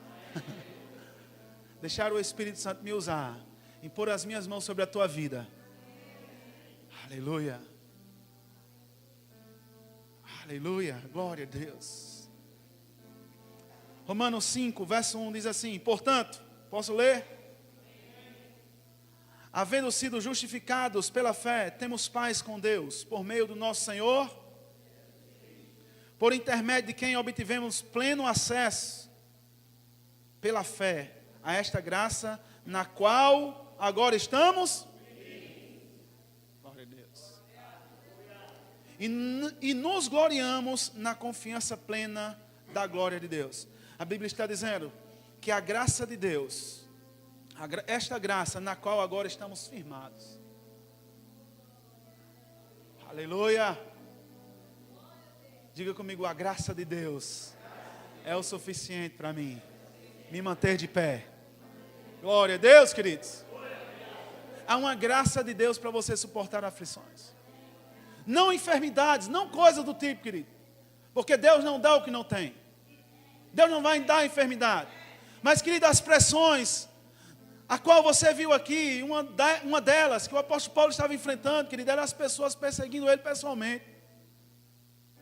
Deixar o Espírito Santo me usar. impor as minhas mãos sobre a tua vida. Aleluia. Aleluia. Glória a Deus. Romanos 5, verso 1 diz assim: portanto, posso ler? Havendo sido justificados pela fé, temos paz com Deus, por meio do nosso Senhor, por intermédio de quem obtivemos pleno acesso, pela fé, a esta graça, na qual agora estamos. Glória a Deus. E nos gloriamos na confiança plena da glória de Deus. A Bíblia está dizendo que a graça de Deus, esta graça na qual agora estamos firmados. Aleluia. Diga comigo, a graça de Deus é o suficiente para mim me manter de pé. Glória a Deus, queridos. Há uma graça de Deus para você suportar aflições. Não enfermidades, não coisas do tipo, querido. Porque Deus não dá o que não tem. Deus não vai dar enfermidade. Mas, querido, as pressões, a qual você viu aqui, uma delas, que o apóstolo Paulo estava enfrentando, querido, eram as pessoas perseguindo ele pessoalmente.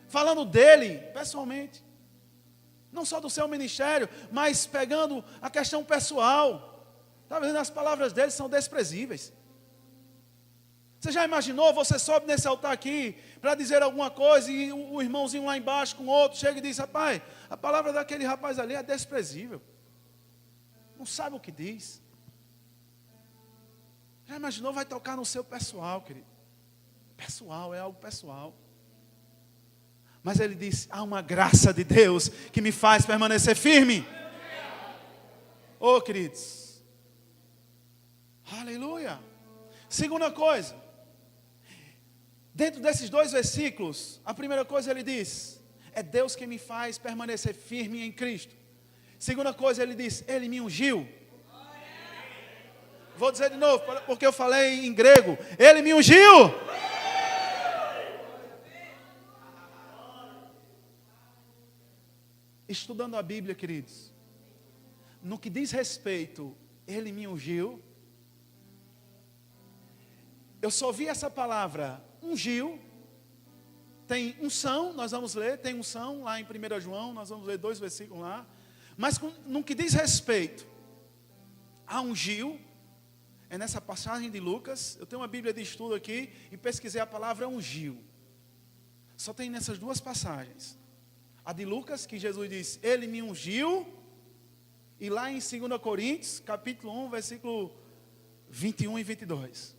Falando dele pessoalmente. Não só do seu ministério, mas pegando a questão pessoal. Está vendo? As palavras dele são desprezíveis. Você já imaginou, você sobe nesse altar aqui para dizer alguma coisa e o irmãozinho lá embaixo com outro chega e diz: rapaz, a palavra daquele rapaz ali é desprezível. Não sabe o que diz. Já imaginou, vai tocar no seu pessoal, querido. Pessoal, é algo pessoal. Mas ele disse: há uma graça de Deus que me faz permanecer firme. Oh, queridos. Aleluia. Segunda coisa. Dentro desses dois versículos, a primeira coisa ele diz: é Deus que me faz permanecer firme em Cristo. Segunda coisa ele diz: Ele me ungiu. Vou dizer de novo, porque eu falei em grego. Ele me ungiu. Estudando a Bíblia, queridos, no que diz respeito, Ele me ungiu, eu só vi essa palavra, ungiu. Tem unção, nós vamos ler, tem unção lá em 1 João, nós vamos ler 2 versículos lá. Mas no que diz respeito a ungiu, é nessa passagem de Lucas. Eu tenho uma Bíblia de estudo aqui e pesquisei a palavra ungiu. Só tem nessas duas passagens. A de Lucas, que Jesus diz: Ele me ungiu. E lá em 2 Coríntios, capítulo 1, versículo 21 e 22.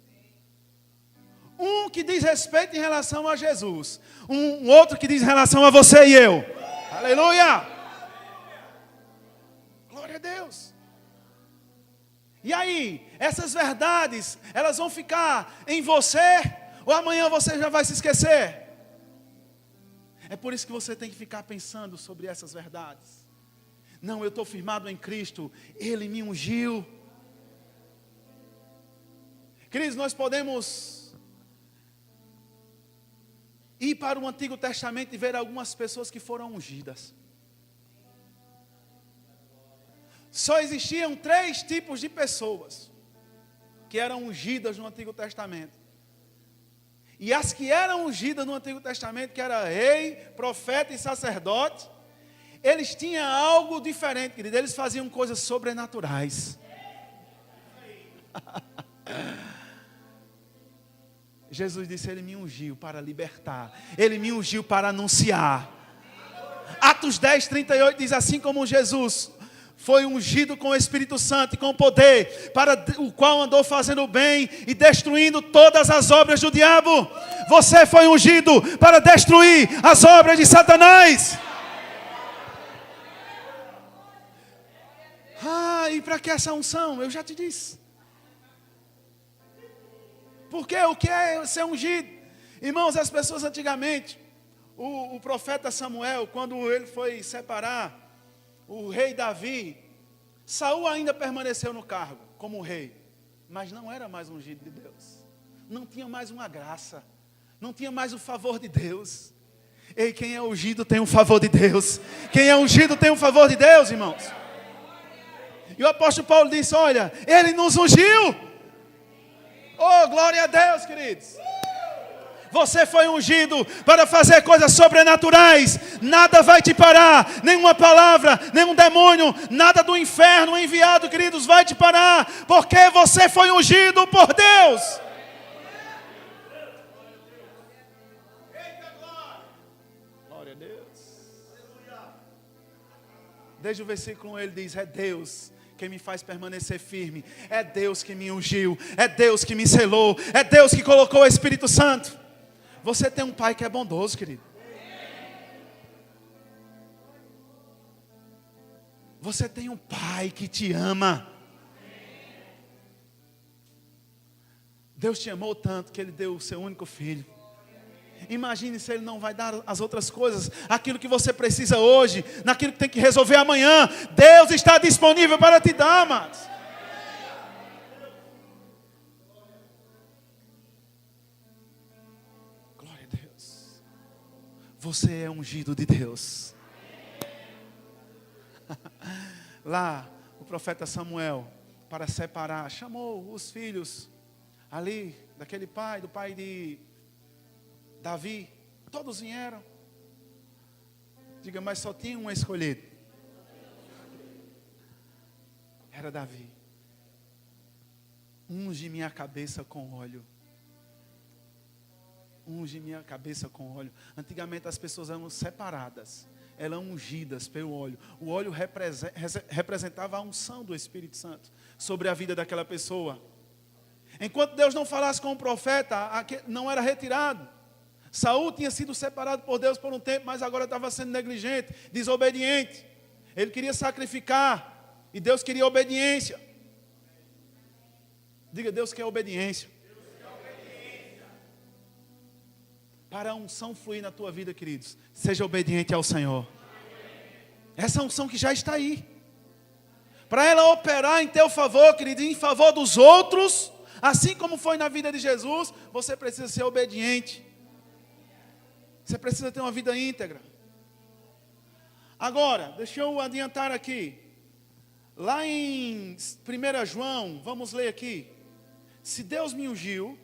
Um que diz respeito em relação a Jesus. Um outro que diz em relação a você e eu. Aleluia! Glória a Deus. E aí, essas verdades, elas vão ficar em você? Ou amanhã você já vai se esquecer? É por isso que você tem que ficar pensando sobre essas verdades. Não, eu estou firmado em Cristo. Ele me ungiu. Queridos, nós podemos ir para o Antigo Testamento e ver algumas pessoas que foram ungidas. Só existiam 3 tipos de pessoas que eram ungidas no Antigo Testamento. E as que eram ungidas no Antigo Testamento, que era rei, profeta e sacerdote, eles tinham algo diferente, querido. Eles faziam coisas sobrenaturais. Jesus disse: Ele me ungiu para libertar. Ele me ungiu para anunciar. Atos 10, 38 diz: assim como Jesus foi ungido com o Espírito Santo e com poder, para o qual andou fazendo o bem e destruindo todas as obras do diabo, você foi ungido para destruir as obras de Satanás. E para que essa unção? Eu já te disse. Porque o que é ser ungido? Irmãos, as pessoas antigamente, o profeta Samuel, quando ele foi separar o rei Davi, Saul ainda permaneceu no cargo como rei, mas não era mais ungido de Deus. Não tinha mais uma graça, não tinha mais o favor de Deus. Ei, quem é ungido tem o favor de Deus. Quem é ungido tem o favor de Deus, irmãos. E o apóstolo Paulo disse: olha, Ele nos ungiu Oh, glória a Deus, queridos. Você foi ungido para fazer coisas sobrenaturais. Nada vai te parar. Nenhuma palavra, nenhum demônio, nada do inferno enviado, queridos, vai te parar. Porque você foi ungido por Deus. Glória a Deus. Desde o versículo 1 ele diz: é Deus quem me faz permanecer firme. É Deus que me ungiu. É Deus que me selou. É Deus que colocou o Espírito Santo. Você tem um pai que é bondoso, querido. Você tem um pai que te ama. Deus te amou tanto que ele deu o seu único filho. Imagine se ele não vai dar as outras coisas, aquilo que você precisa hoje, naquilo que tem que resolver amanhã. Deus está disponível para te dar, amados. Você é ungido de Deus. Lá, o profeta Samuel, para separar, chamou os filhos ali, daquele pai, do pai de Davi. Todos vieram. Diga, mas só tinha um escolhido. Era Davi. Unge minha cabeça com óleo. Unge minha cabeça com óleo. Antigamente as pessoas eram separadas, eram ungidas pelo óleo. O óleo representava a unção do Espírito Santo sobre a vida daquela pessoa. Enquanto Deus não falasse com o profeta, não era retirado. Saul tinha sido separado por Deus por um tempo, mas agora estava sendo negligente, desobediente. Ele queria sacrificar e Deus queria obediência. Diga, Deus quer obediência. Para a unção fluir na tua vida, queridos, seja obediente ao Senhor. Essa unção que já está aí. Para ela operar em teu favor, querido, em favor dos outros, assim como foi na vida de Jesus, você precisa ser obediente. Você precisa ter uma vida íntegra. Agora, deixa eu adiantar aqui. Lá em 1 João, vamos ler aqui. Se Deus me ungiu,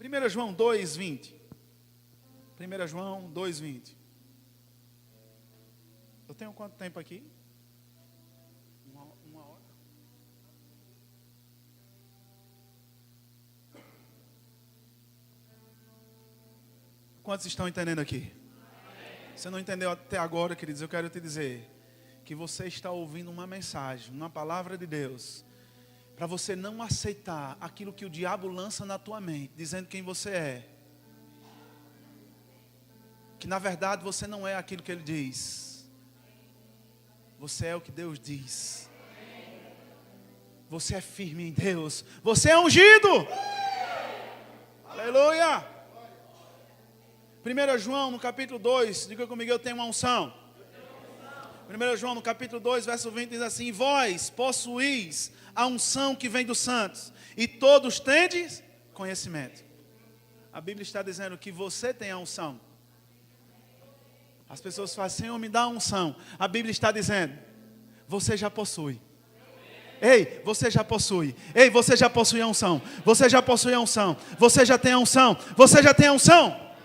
1 João 2,20. 1 João 2,20. Eu tenho quanto tempo aqui? Uma hora. Quantos estão entendendo aqui? Você não entendeu até agora, queridos? Eu quero te dizer que você está ouvindo uma mensagem, uma palavra de Deus, para você não aceitar aquilo que o diabo lança na tua mente, dizendo quem você é. Que na verdade você não é aquilo que ele diz. Você é o que Deus diz. Você é firme em Deus. Você é ungido. Aleluia. 1 João no capítulo 2, diga comigo, eu tenho uma unção. 1 João no capítulo 2, verso 20 diz assim: vós possuís a unção que vem dos santos, e todos tendes conhecimento. A Bíblia está dizendo que você tem a unção. As pessoas falam, Senhor, me dá a unção. A Bíblia está dizendo, você já possui. Ei, você já possui. Ei, você já possui a unção. Você já possui a unção. Você já tem a unção. Você já tem a unção.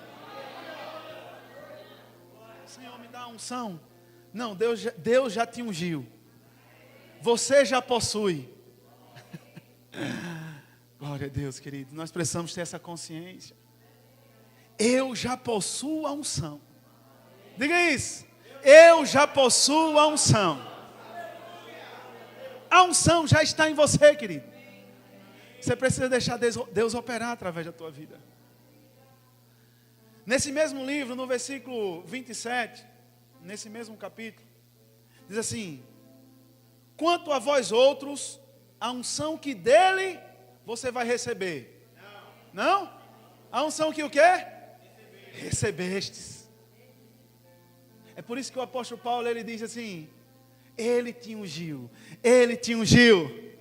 Senhor, me dá a unção. Não, Deus já te ungiu. Você já possui. Glória a Deus, querido. Nós precisamos ter essa consciência. Eu já possuo a unção. Diga isso. Eu já possuo a unção. A unção já está em você, querido. Você precisa deixar Deus operar através da tua vida. Nesse mesmo livro, no versículo 27, nesse mesmo capítulo, diz assim: quanto a vós outros, a unção que dele você vai receber. Não? A unção que o quê? Recebestes. É por isso que o apóstolo Paulo, ele diz assim: ele te ungiu. Ele te ungiu.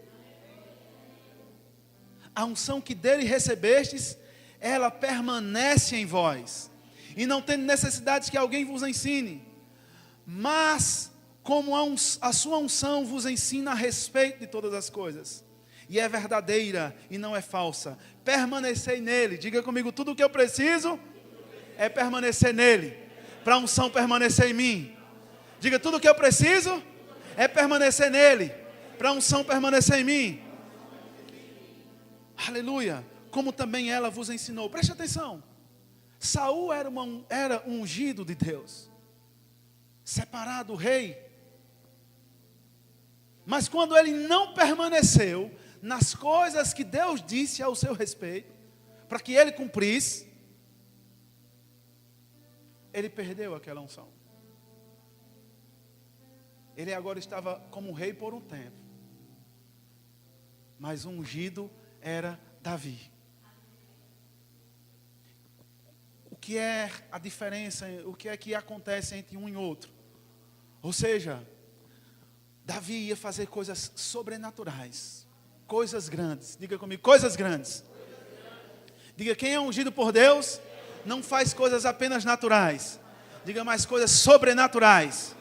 A unção que dele recebestes, ela permanece em vós. E não tem necessidade que alguém vos ensine. Mas como a sua unção vos ensina a respeito de todas as coisas, e é verdadeira e não é falsa. Permanecei nele. Diga comigo, tudo o que eu preciso é permanecer nele, para a unção permanecer em mim. Diga, tudo o que eu preciso é permanecer nele, para a unção permanecer em mim. Aleluia. Como também ela vos ensinou. Preste atenção. Saul era ungido de Deus, separado rei. Mas quando ele não permaneceu nas coisas que Deus disse ao seu respeito, para que ele cumprisse, ele perdeu aquela unção. Ele agora estava como rei por um tempo, mas o ungido era Davi. O que é a diferença, o que é que acontece entre um e outro? Ou seja, Davi ia fazer coisas sobrenaturais, coisas grandes. Diga comigo, coisas grandes. Diga, quem é ungido por Deus não faz coisas apenas naturais. Diga mais, coisas sobrenaturais.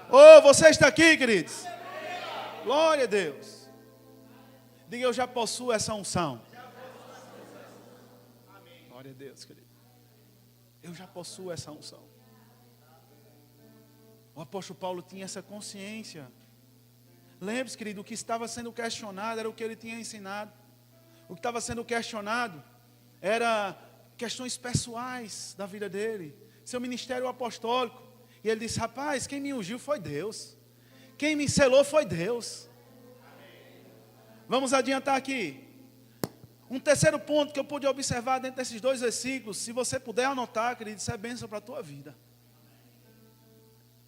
Oh, você está aqui, queridos? Glória a Deus. Diga, eu já possuo essa unção. Glória a Deus, querido. Eu já possuo essa unção. O apóstolo Paulo tinha essa consciência. Lembre-se, querido, o que estava sendo questionado era o que ele tinha ensinado. O que estava sendo questionado era questões pessoais da vida dele, seu ministério apostólico. E ele disse, rapaz, quem me ungiu foi Deus. Quem me selou foi Deus. Vamos adiantar aqui. Um terceiro ponto que eu pude observar dentro desses 2 versículos, se você puder anotar, querido, isso é bênção para a tua vida.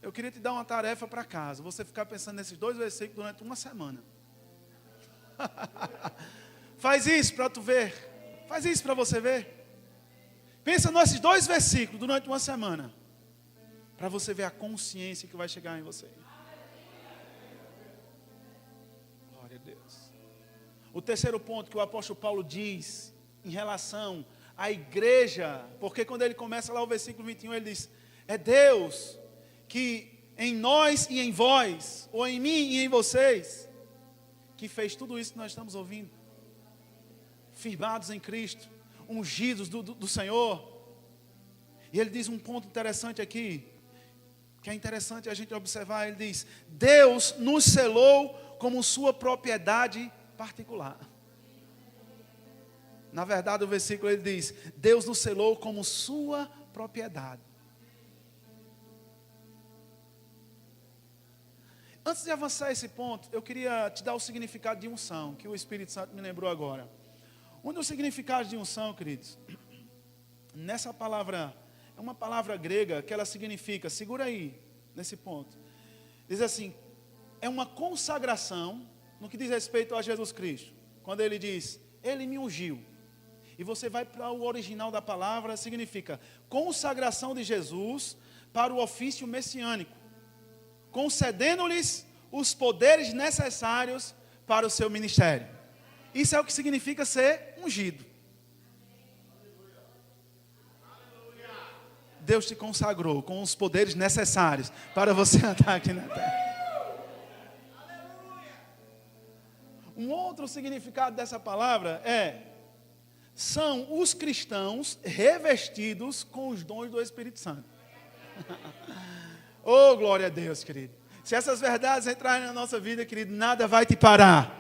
Eu queria te dar uma tarefa para casa, você ficar pensando nesses 2 versículos durante uma semana. Faz isso para tu ver. Faz isso para você ver. Pensa nesses 2 versículos durante uma semana, para você ver a consciência que vai chegar em você. Glória a Deus. O terceiro ponto que o apóstolo Paulo diz em relação à igreja, porque quando ele começa lá o versículo 21, ele diz, é Deus que em nós e em vós, ou em mim e em vocês, que fez tudo isso que nós estamos ouvindo, firmados em Cristo, ungidos do Senhor. E ele diz um ponto interessante aqui, que é interessante a gente observar. Ele diz, Deus nos selou como sua propriedade particular. Na verdade o versículo ele diz, Deus nos selou como sua propriedade. Antes de avançar esse ponto, eu queria te dar o significado de unção, que o Espírito Santo me lembrou agora. Um dos significados de unção, queridos, nessa palavra, é uma palavra grega que ela significa, segura aí, nesse ponto. Diz assim, é uma consagração no que diz respeito a Jesus Cristo. Quando ele diz, ele me ungiu. E você vai para o original da palavra, significa consagração de Jesus para o ofício messiânico, concedendo-lhes os poderes necessários para o seu ministério. Isso é o que significa ser ungido. Deus te consagrou com os poderes necessários para você andar aqui na terra. Um outro significado dessa palavra são os cristãos revestidos com os dons do Espírito Santo. Oh, glória a Deus, querido. Se essas verdades entrarem na nossa vida, querido, nada vai te parar.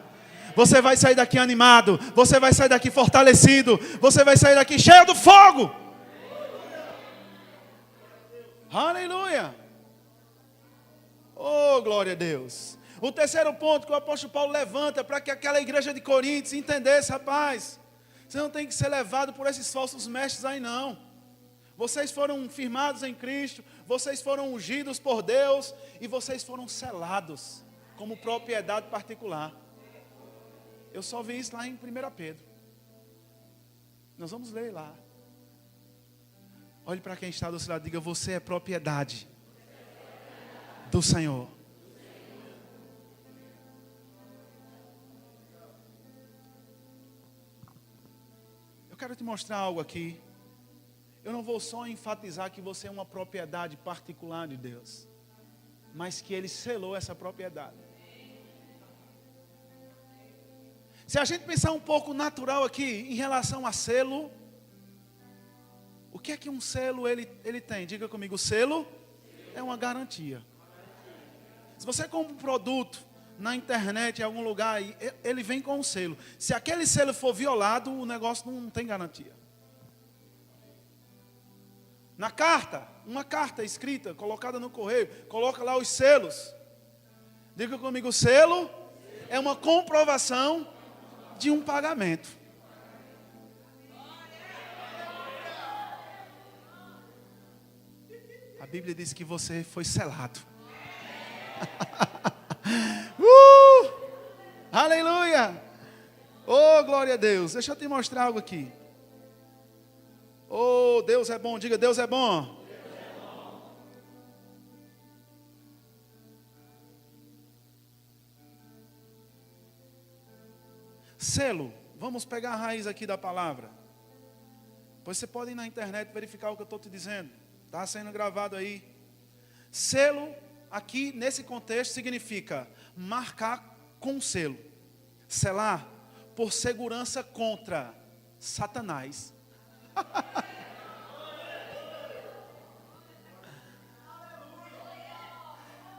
Você vai sair daqui animado, você vai sair daqui fortalecido, você vai sair daqui cheio do fogo. Aleluia. Oh, glória a Deus. O terceiro ponto que o apóstolo Paulo levanta para que aquela igreja de Coríntios entendesse, rapaz, você não tem que ser levado por esses falsos mestres aí não. Vocês foram firmados em Cristo, vocês foram ungidos por Deus e vocês foram selados como propriedade particular. Eu só vi isso lá em 1 Pedro. Nós vamos ler lá. Olhe para quem está do seu lado e diga, você é propriedade do Senhor. Eu quero te mostrar algo aqui. Eu não vou só enfatizar que você é uma propriedade particular de Deus. mas que Ele selou essa propriedade. Se a gente pensar um pouco natural aqui, em relação a selo, o que é que um selo ele tem? Diga comigo, o selo é uma garantia. Se você compra um produto na internet, em algum lugar, ele vem com um selo. Se aquele selo for violado, o negócio não tem garantia. Na carta, uma carta escrita, colocada no correio, coloca lá os selos. Diga comigo, o selo é uma comprovação de um pagamento. A Bíblia diz que você foi selado. Aleluia! Oh, glória a Deus. Deixa eu te mostrar algo aqui. Oh, Deus é bom. Diga, Deus é bom. Deus é bom. Selo. Vamos pegar a raiz aqui da palavra. Pois você pode ir na internet verificar o que eu estou te dizendo. Está sendo gravado aí. Selo, aqui nesse contexto, significa marcar com selo. Selar por segurança contra Satanás.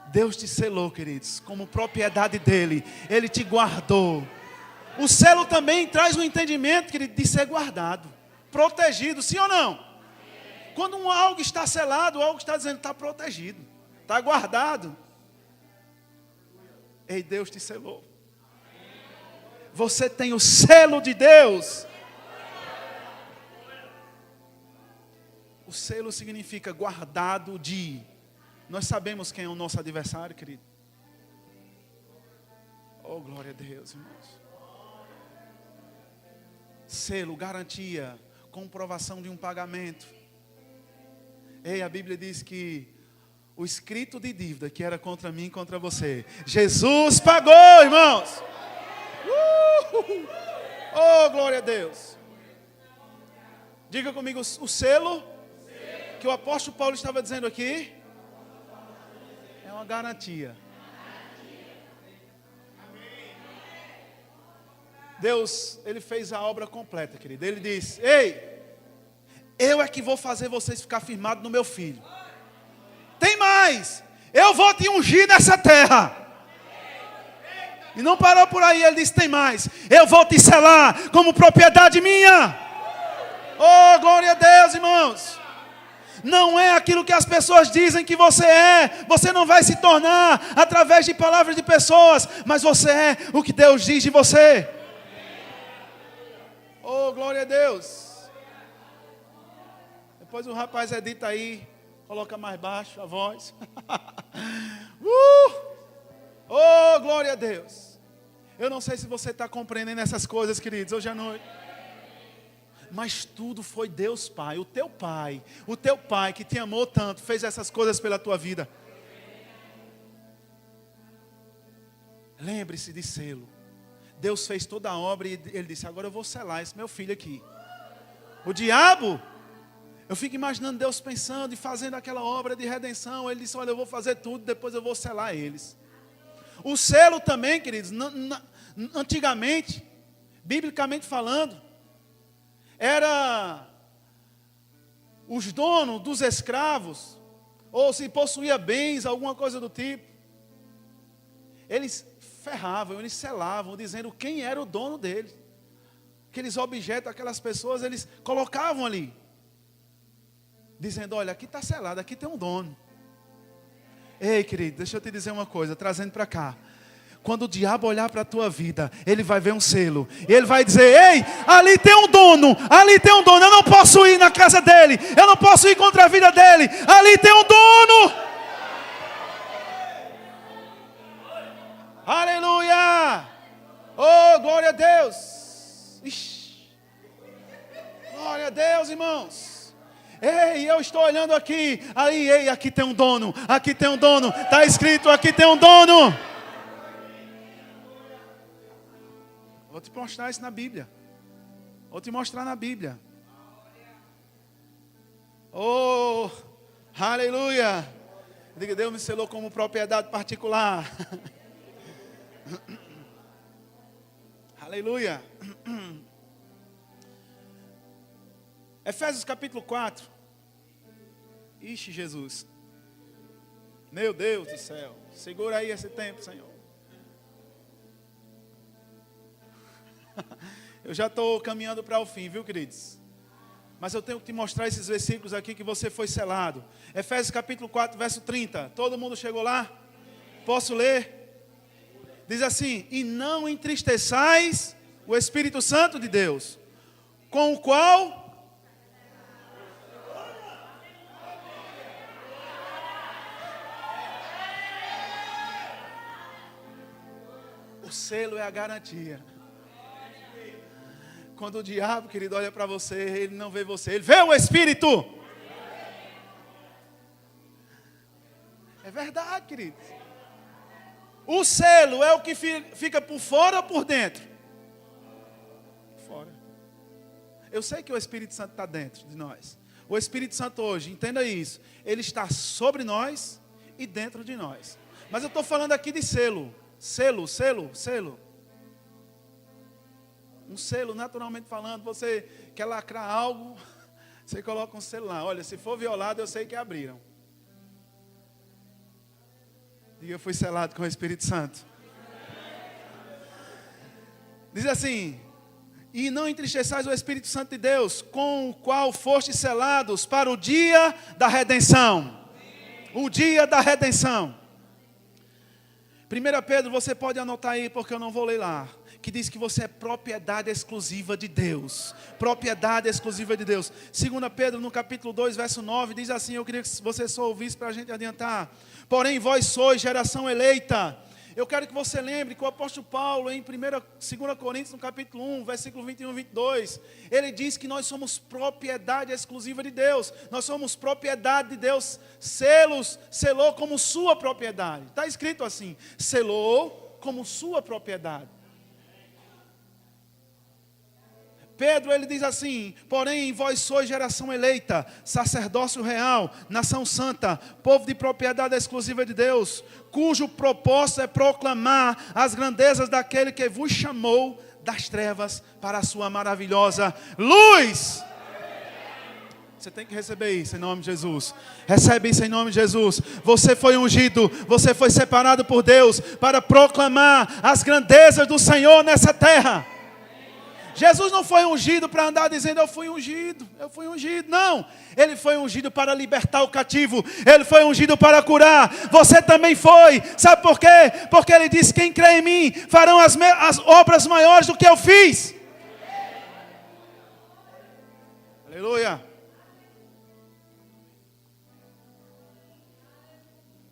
Deus te selou, queridos, como propriedade dele. Ele te guardou. O selo também traz um entendimento, querido, de ser guardado, protegido, sim ou não? Quando algo está selado, algo está dizendo está protegido, está guardado. Ei, Deus te selou. Você tem o selo de Deus. O selo significa guardado de. Nós sabemos quem é o nosso adversário, querido. Oh, glória a Deus, irmãos. Selo, garantia, comprovação de um pagamento. Ei, a Bíblia diz que o escrito de dívida que era contra mim e contra você, Jesus pagou, irmãos. Oh, glória a Deus. Diga comigo, o selo que o apóstolo Paulo estava dizendo aqui é uma garantia. Deus, Ele fez a obra completa, querido. Ele disse, ei, eu é que vou fazer vocês ficar firmados no meu filho. Tem mais, eu vou te ungir nessa terra. E não parou por aí, ele disse, tem mais, eu vou te selar como propriedade minha. Oh, glória a Deus, irmãos. Não é aquilo que as pessoas dizem que você é. Você não vai se tornar através de palavras de pessoas, mas você é o que Deus diz de você. Oh, glória a Deus. Depois o rapaz edita aí, coloca mais baixo a voz. Oh, glória a Deus. Eu não sei se você está compreendendo essas coisas, queridos, hoje à noite. Mas tudo foi Deus Pai, o teu Pai que te amou tanto, fez essas coisas pela tua vida. Lembre-se de selo. Deus fez toda a obra e Ele disse, agora eu vou selar esse meu filho aqui. O diabo, eu fico imaginando Deus pensando e fazendo aquela obra de redenção. Ele disse, olha, eu vou fazer tudo, depois eu vou selar eles. O selo também, queridos, antigamente, biblicamente falando, era os donos dos escravos, ou se possuía bens, alguma coisa do tipo. Eles ferravam, eles selavam, dizendo quem era o dono deles. Aqueles objetos, aquelas pessoas, eles colocavam ali, dizendo, olha, aqui está selado, aqui tem um dono. Ei, querido, deixa eu te dizer uma coisa, trazendo para cá. Quando o diabo olhar para a tua vida, ele vai ver um selo. E ele vai dizer, ei, ali tem um dono, eu não posso ir na casa dele, eu não posso ir contra a vida dele, ali tem um dono. Aleluia! Oh, glória a Deus! Ixi. Glória a Deus, irmãos! Ei, eu estou olhando aqui, aí, ei, aqui tem um dono, está escrito, aqui tem um dono. Vou te mostrar isso na Bíblia. Vou te mostrar na Bíblia. Oh, aleluia. Diga, Deus me selou como propriedade particular. Aleluia. Efésios capítulo 4. Ixi, Jesus. Meu Deus do céu. Segura aí esse tempo, Senhor. Eu já estou caminhando para o fim, viu, queridos? Mas eu tenho que te mostrar esses versículos aqui que você foi selado. Efésios capítulo 4, verso 30. Todo mundo chegou lá? Posso ler? Diz assim: e não entristeçais o Espírito Santo de Deus, com o qual... O selo é a garantia. Quando o diabo, querido, olha para você, ele não vê você, ele vê o Espírito. É verdade, querido. O selo é o que fica por fora ou por dentro? Fora. Eu sei que o Espírito Santo está dentro de nós. O Espírito Santo hoje, entenda isso, ele está sobre nós e dentro de nós. Mas eu estou falando aqui de selo. Selo. Um selo, naturalmente falando, você quer lacrar algo, você coloca um selo lá. Olha, se for violado, eu sei que abriram. Diga, eu fui selado com o Espírito Santo. Diz assim: e não entristeçais o Espírito Santo de Deus, com o qual fostes selados para o dia da redenção. O dia da redenção. 1 Pedro, você pode anotar aí, porque eu não vou ler lá. Que diz que você é propriedade exclusiva de Deus. Propriedade exclusiva de Deus. 2 Pedro, no capítulo 2, verso 9, diz assim, eu queria que você só ouvisse para a gente adiantar. Porém, vós sois geração eleita. Eu quero que você lembre que o apóstolo Paulo, em 2 Coríntios, no capítulo 1, versículo 21 e 22, ele diz que nós somos propriedade exclusiva de Deus. Nós somos propriedade de Deus. Selou como sua propriedade. Está escrito assim, selou como sua propriedade. Pedro, ele diz assim: porém, vós sois geração eleita, sacerdócio real, nação santa, povo de propriedade exclusiva de Deus, cujo propósito é proclamar as grandezas daquele que vos chamou das trevas para a sua maravilhosa luz. Você tem que receber isso em nome de Jesus. Recebe isso em nome de Jesus. Você foi ungido, você foi separado por Deus para proclamar as grandezas do Senhor nessa terra. Jesus não foi ungido para andar dizendo eu fui ungido. Não, ele foi ungido para libertar o cativo. Ele foi ungido para curar. Você também foi. Sabe por quê? Porque ele disse, quem crê em mim farão as obras maiores do que eu fiz. Aleluia.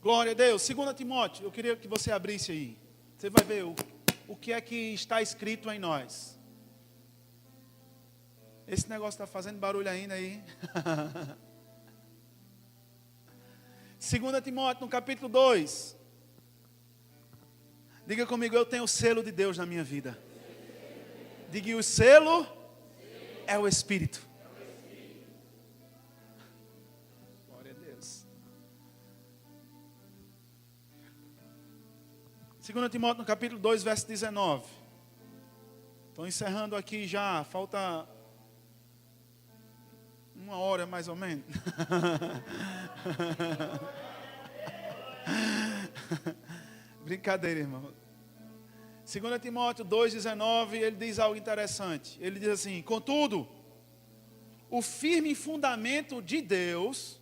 Glória a Deus. 2 Timóteo, eu queria que você abrisse aí. Você vai ver o que é que está escrito em nós. Esse negócio está fazendo barulho ainda aí. 2 Timóteo, no capítulo 2. Diga comigo, eu tenho o selo de Deus na minha vida. Diga, o selo é o Espírito. Glória a Deus. 2 Timóteo, no capítulo 2, verso 19. Estou encerrando aqui já, falta... 1 hora mais ou menos. Brincadeira, irmão. 2 Timóteo 2,19, ele diz algo interessante. Ele diz assim: contudo, o firme fundamento de Deus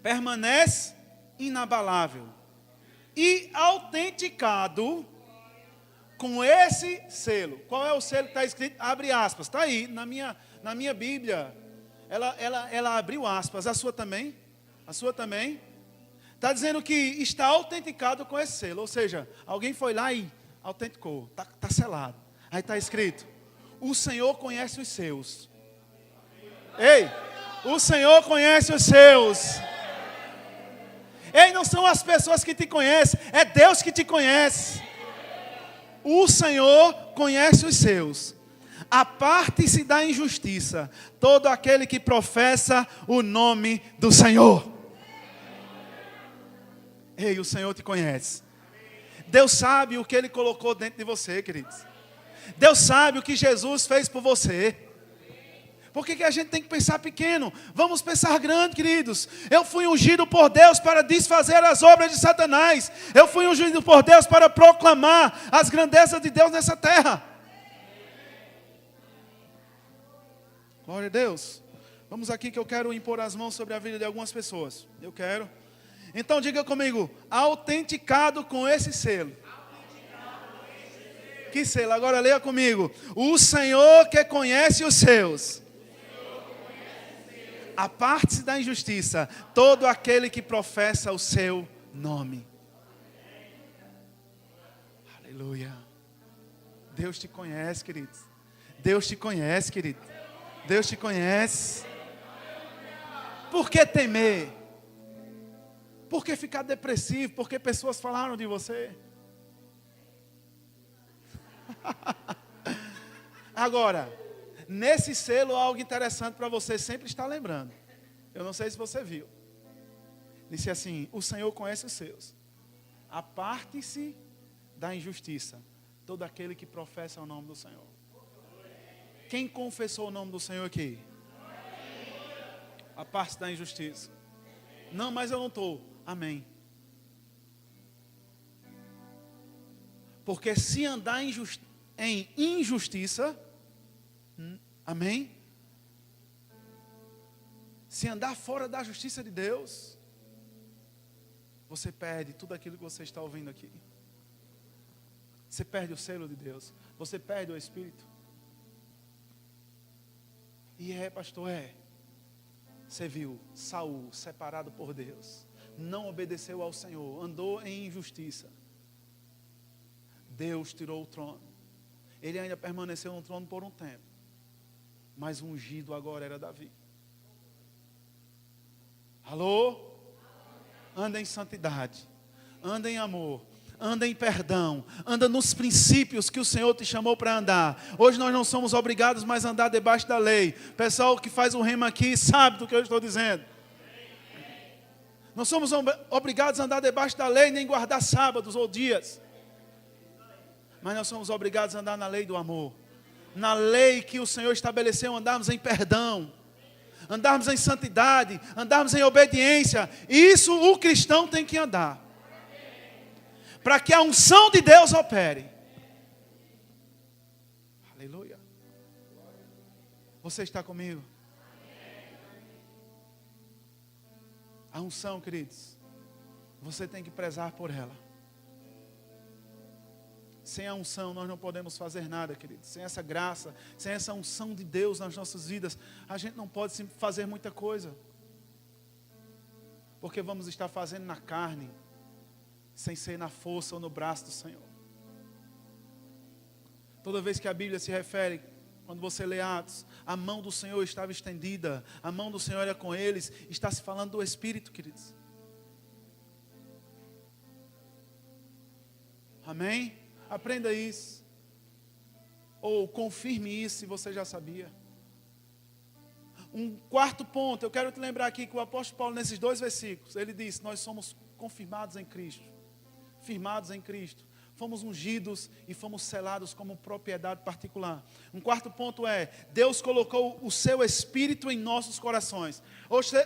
permanece inabalável e autenticado com esse selo. Qual é o selo que está escrito? Abre aspas. Está aí na minha Bíblia. Ela abriu aspas. A sua também? A sua também? Está dizendo que está autenticado com esse selo. Ou seja, alguém foi lá e autenticou. Está selado. Aí está escrito: o Senhor conhece os seus. Ei, o Senhor conhece os seus. Ei, não são as pessoas que te conhecem, é Deus que te conhece. O Senhor conhece os seus. Aparte-se da injustiça todo aquele que professa o nome do Senhor. Ei, o Senhor te conhece. Deus sabe o que Ele colocou dentro de você, queridos. Deus sabe o que Jesus fez por você. Por que a gente tem que pensar pequeno? Vamos pensar grande, queridos. Eu fui ungido por Deus para desfazer as obras de Satanás. Eu fui ungido por Deus para proclamar as grandezas de Deus nessa terra. Glória a Deus. Vamos aqui que eu quero impor as mãos sobre a vida de algumas pessoas. Eu quero. Então diga comigo, autenticado com esse selo. Que selo? Agora leia comigo. O Senhor que conhece os seus. Aparte-se da injustiça todo aquele que professa o seu nome. Aleluia. Deus te conhece, queridos. Deus te conhece, querido. Deus te conhece. Por que temer? Por que ficar depressivo? Porque pessoas falaram de você. Agora, nesse selo, algo interessante para você sempre estar lembrando. Eu não sei se você viu. Disse assim: o Senhor conhece os seus. Aparte-se da injustiça todo aquele que professa o nome do Senhor. Quem confessou o nome do Senhor aqui? Aparte-se da injustiça. Não, mas eu não estou. Amém. Porque se andar em injustiça, amém? Se andar fora da justiça de Deus, você perde tudo aquilo que você está ouvindo aqui. Você perde o selo de Deus. Você perde o Espírito. E pastor, você viu Saul separado por Deus. Não obedeceu ao Senhor. Andou em injustiça. Deus tirou o trono. Ele ainda permaneceu no trono por um tempo. Mas o ungido agora era Davi. Alô? Anda em santidade. Anda em amor. Anda em perdão. Anda nos princípios que o Senhor te chamou para andar. Hoje nós não somos obrigados mais a andar debaixo da lei. Pessoal que faz o rema aqui sabe do que eu estou dizendo. Não somos obrigados a andar debaixo da lei, nem guardar sábados ou dias. Mas nós somos obrigados a andar na lei do amor. Na lei que o Senhor estabeleceu, andarmos em perdão. Andarmos em santidade. Andarmos em obediência. Isso o cristão tem que andar. Para que a unção de Deus opere. Aleluia. Você está comigo? A unção, queridos, você tem que prezar por ela. Sem a unção nós não podemos fazer nada, queridos. Sem essa graça, sem essa unção de Deus nas nossas vidas, a gente não pode fazer muita coisa. Porque vamos estar fazendo na carne, sem ser na força ou no braço do Senhor. Toda vez que a Bíblia se refere, quando você lê Atos, a mão do Senhor estava estendida, a mão do Senhor era com eles, está se falando do Espírito, queridos. Amém? Aprenda isso. Ou confirme isso se você já sabia. Um quarto ponto, eu quero te lembrar aqui que o apóstolo Paulo, nesses 2 versículos, ele diz: nós somos confirmados em Cristo. Firmados em Cristo. Fomos ungidos e fomos selados como propriedade particular. Um quarto ponto Deus colocou o seu Espírito em nossos corações.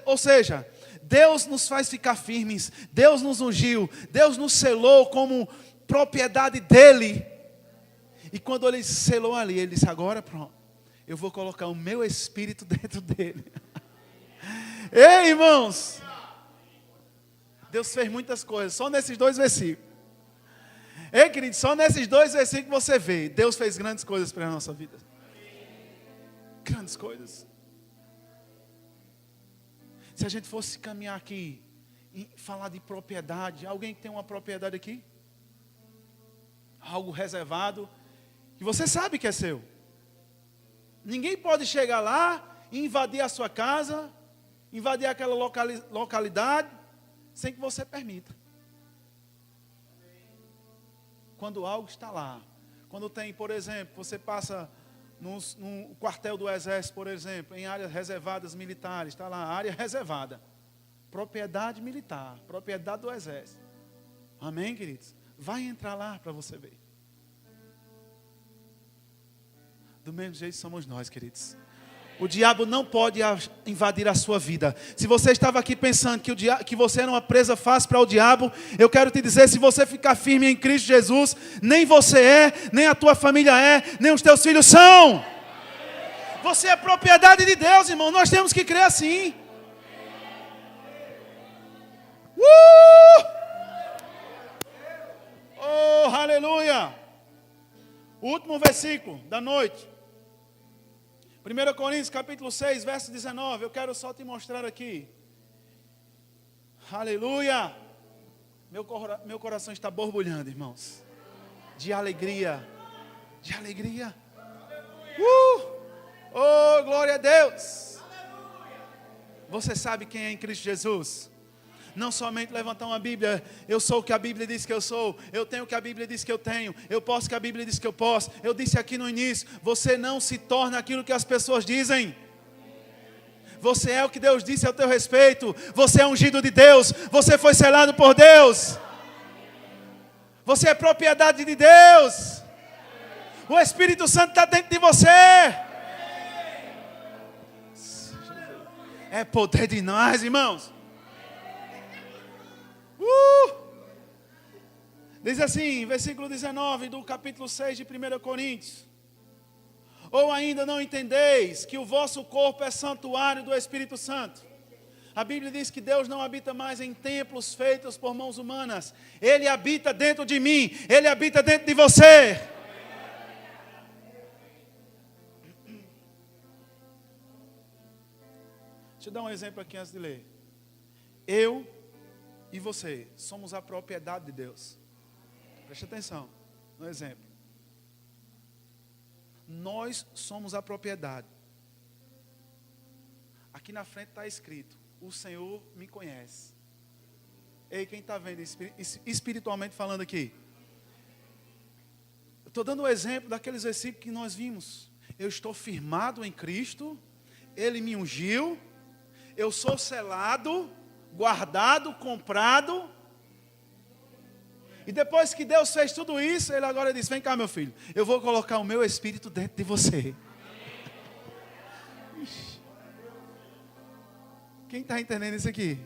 Ou seja, Deus nos faz ficar firmes. Deus nos ungiu. Deus nos selou como propriedade dEle. E quando Ele selou ali, Ele disse: agora pronto, eu vou colocar o meu Espírito dentro dEle. Ei, irmãos! Deus fez muitas coisas, só nesses 2 versículos. Ei, querido, só nesses 2 versículos você vê, Deus fez grandes coisas para a nossa vida. Grandes coisas. Se a gente fosse caminhar aqui e falar de propriedade, alguém que tem uma propriedade aqui? Algo reservado, que você sabe que é seu. Ninguém pode chegar lá e invadir a sua casa, invadir aquela localidade, sem que você permita. Quando algo está lá, quando tem, por exemplo, você passa num quartel do exército, por exemplo, em áreas reservadas militares, está lá, área reservada, propriedade militar, propriedade do exército. Amém, queridos? Vai entrar lá para você ver. Do mesmo jeito somos nós, queridos. O diabo não pode invadir a sua vida. Se você estava aqui pensando que você era uma presa fácil para o diabo, eu quero te dizer, se você ficar firme em Cristo Jesus, nem você é, nem a tua família é, nem os teus filhos são. Você é propriedade de Deus, irmão. Nós temos que crer assim. Oh, aleluia. O último versículo da noite. 1 Coríntios capítulo 6, verso 19. Eu quero só te mostrar aqui. Aleluia. Meu coração está borbulhando, irmãos. De alegria. De alegria. Oh, glória a Deus. Você sabe quem é em Cristo Jesus? Não somente levantar uma Bíblia, eu sou o que a Bíblia diz que eu sou, eu tenho o que a Bíblia diz que eu tenho, eu posso o que a Bíblia diz que eu posso. Eu disse aqui no início, você não se torna aquilo que as pessoas dizem. Você é o que Deus disse ao teu respeito. Você é ungido de Deus, você foi selado por Deus. Você é propriedade de Deus. O Espírito Santo está dentro de você. É poder de nós, irmãos. Diz assim, versículo 19 do capítulo 6 de 1 Coríntios. Ou ainda não entendeis que o vosso corpo é santuário do Espírito Santo? A Bíblia diz que Deus não habita mais em templos feitos por mãos humanas. Ele habita dentro de mim, Ele habita dentro de você. Deixa eu dar um exemplo aqui antes de ler. Eu e você somos a propriedade de Deus. Preste atenção no exemplo. Nós somos a propriedade. Aqui na frente está escrito: o Senhor me conhece. Ei, quem está vendo espiritualmente falando aqui? Eu estou dando o exemplo daqueles versículos que nós vimos. Eu estou firmado em Cristo, Ele me ungiu, eu sou selado, guardado, comprado. E depois que Deus fez tudo isso, Ele agora diz: vem cá, meu filho, eu vou colocar o meu Espírito dentro de você. Quem está entendendo isso aqui?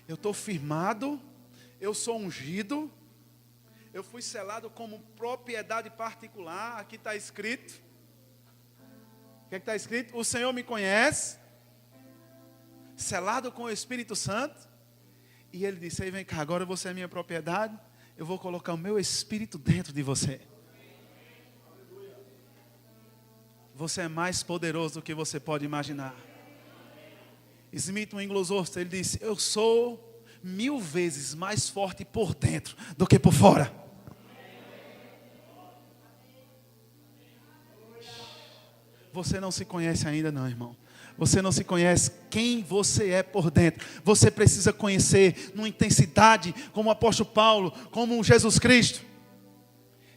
Eu estou firmado, eu sou ungido, eu fui selado como propriedade particular. Aqui está escrito. O que está escrito? O Senhor me conhece, selado com o Espírito Santo. E Ele disse: vem cá, agora você é minha propriedade, eu vou colocar o meu Espírito dentro de você. Você é mais poderoso do que você pode imaginar. Smith Wigglesworth, ele disse: eu sou 1000 vezes mais forte por dentro do que por fora. Você não se conhece ainda não, irmão. Você não se conhece quem você é por dentro. Você precisa conhecer numa intensidade, como o apóstolo Paulo, como Jesus Cristo.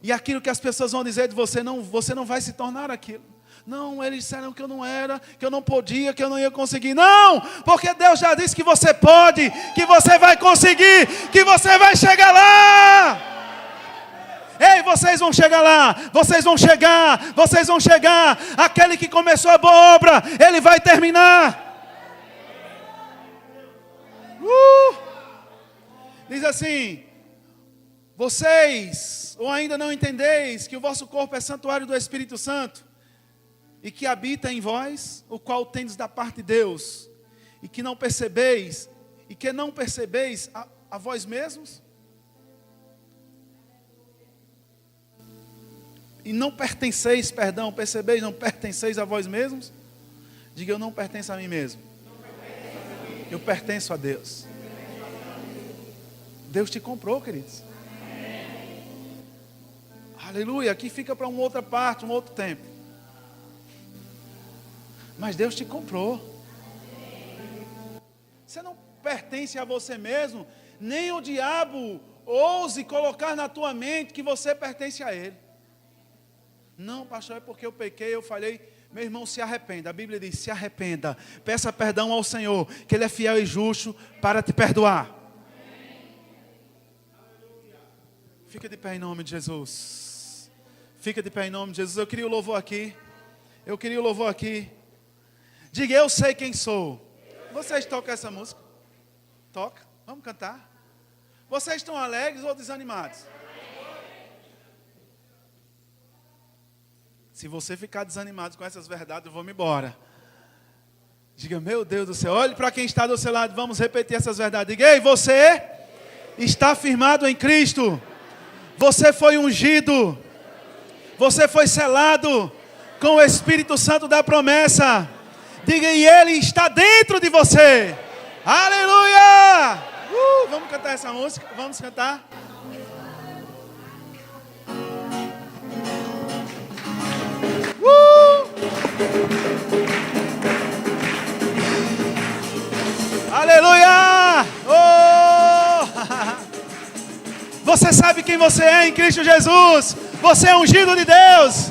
E aquilo que as pessoas vão dizer de você não vai se tornar aquilo. Não, eles disseram que eu não era, que eu não podia, que eu não ia conseguir. Não, porque Deus já disse que você pode, que você vai conseguir, que você vai chegar lá. Ei, vocês vão chegar lá, vocês vão chegar. Aquele que começou a boa obra, ele vai terminar. Diz assim: vocês ou ainda não entendeis que o vosso corpo é santuário do Espírito Santo, e que habita em vós, o qual tendes da parte de Deus, e que não percebeis a vós mesmos? E não pertenceis, percebeis, não pertenceis a vós mesmos? Diga: eu não pertenço a mim mesmo. Eu pertenço a Deus. Deus te comprou, queridos. Aleluia. Aqui fica para uma outra parte, um outro tempo. Mas Deus te comprou. Você não pertence a você mesmo. Nem o diabo ouse colocar na tua mente que você pertence a ele. Não, pastor, é porque eu pequei, eu falhei. Meu irmão, se arrependa. A Bíblia diz, se arrependa. Peça perdão ao Senhor, que Ele é fiel e justo para te perdoar. Fica de pé em nome de Jesus. Fica de pé em nome de Jesus. Eu queria o louvor aqui. Diga, eu sei quem sou. Vocês tocam essa música? Toca. Vamos cantar. Vocês estão alegres ou desanimados? Se você ficar desanimado com essas verdades, eu vou me embora. Diga, meu Deus do céu. Olhe para quem está do seu lado. Vamos repetir essas verdades. Diga, ei, você está firmado em Cristo. Você foi ungido. Você foi selado com o Espírito Santo da promessa. Diga, e Ele está dentro de você. Aleluia! Vamos cantar essa música? Vamos cantar? Aleluia! Você sabe quem você é em Cristo Jesus. Você é ungido de Deus.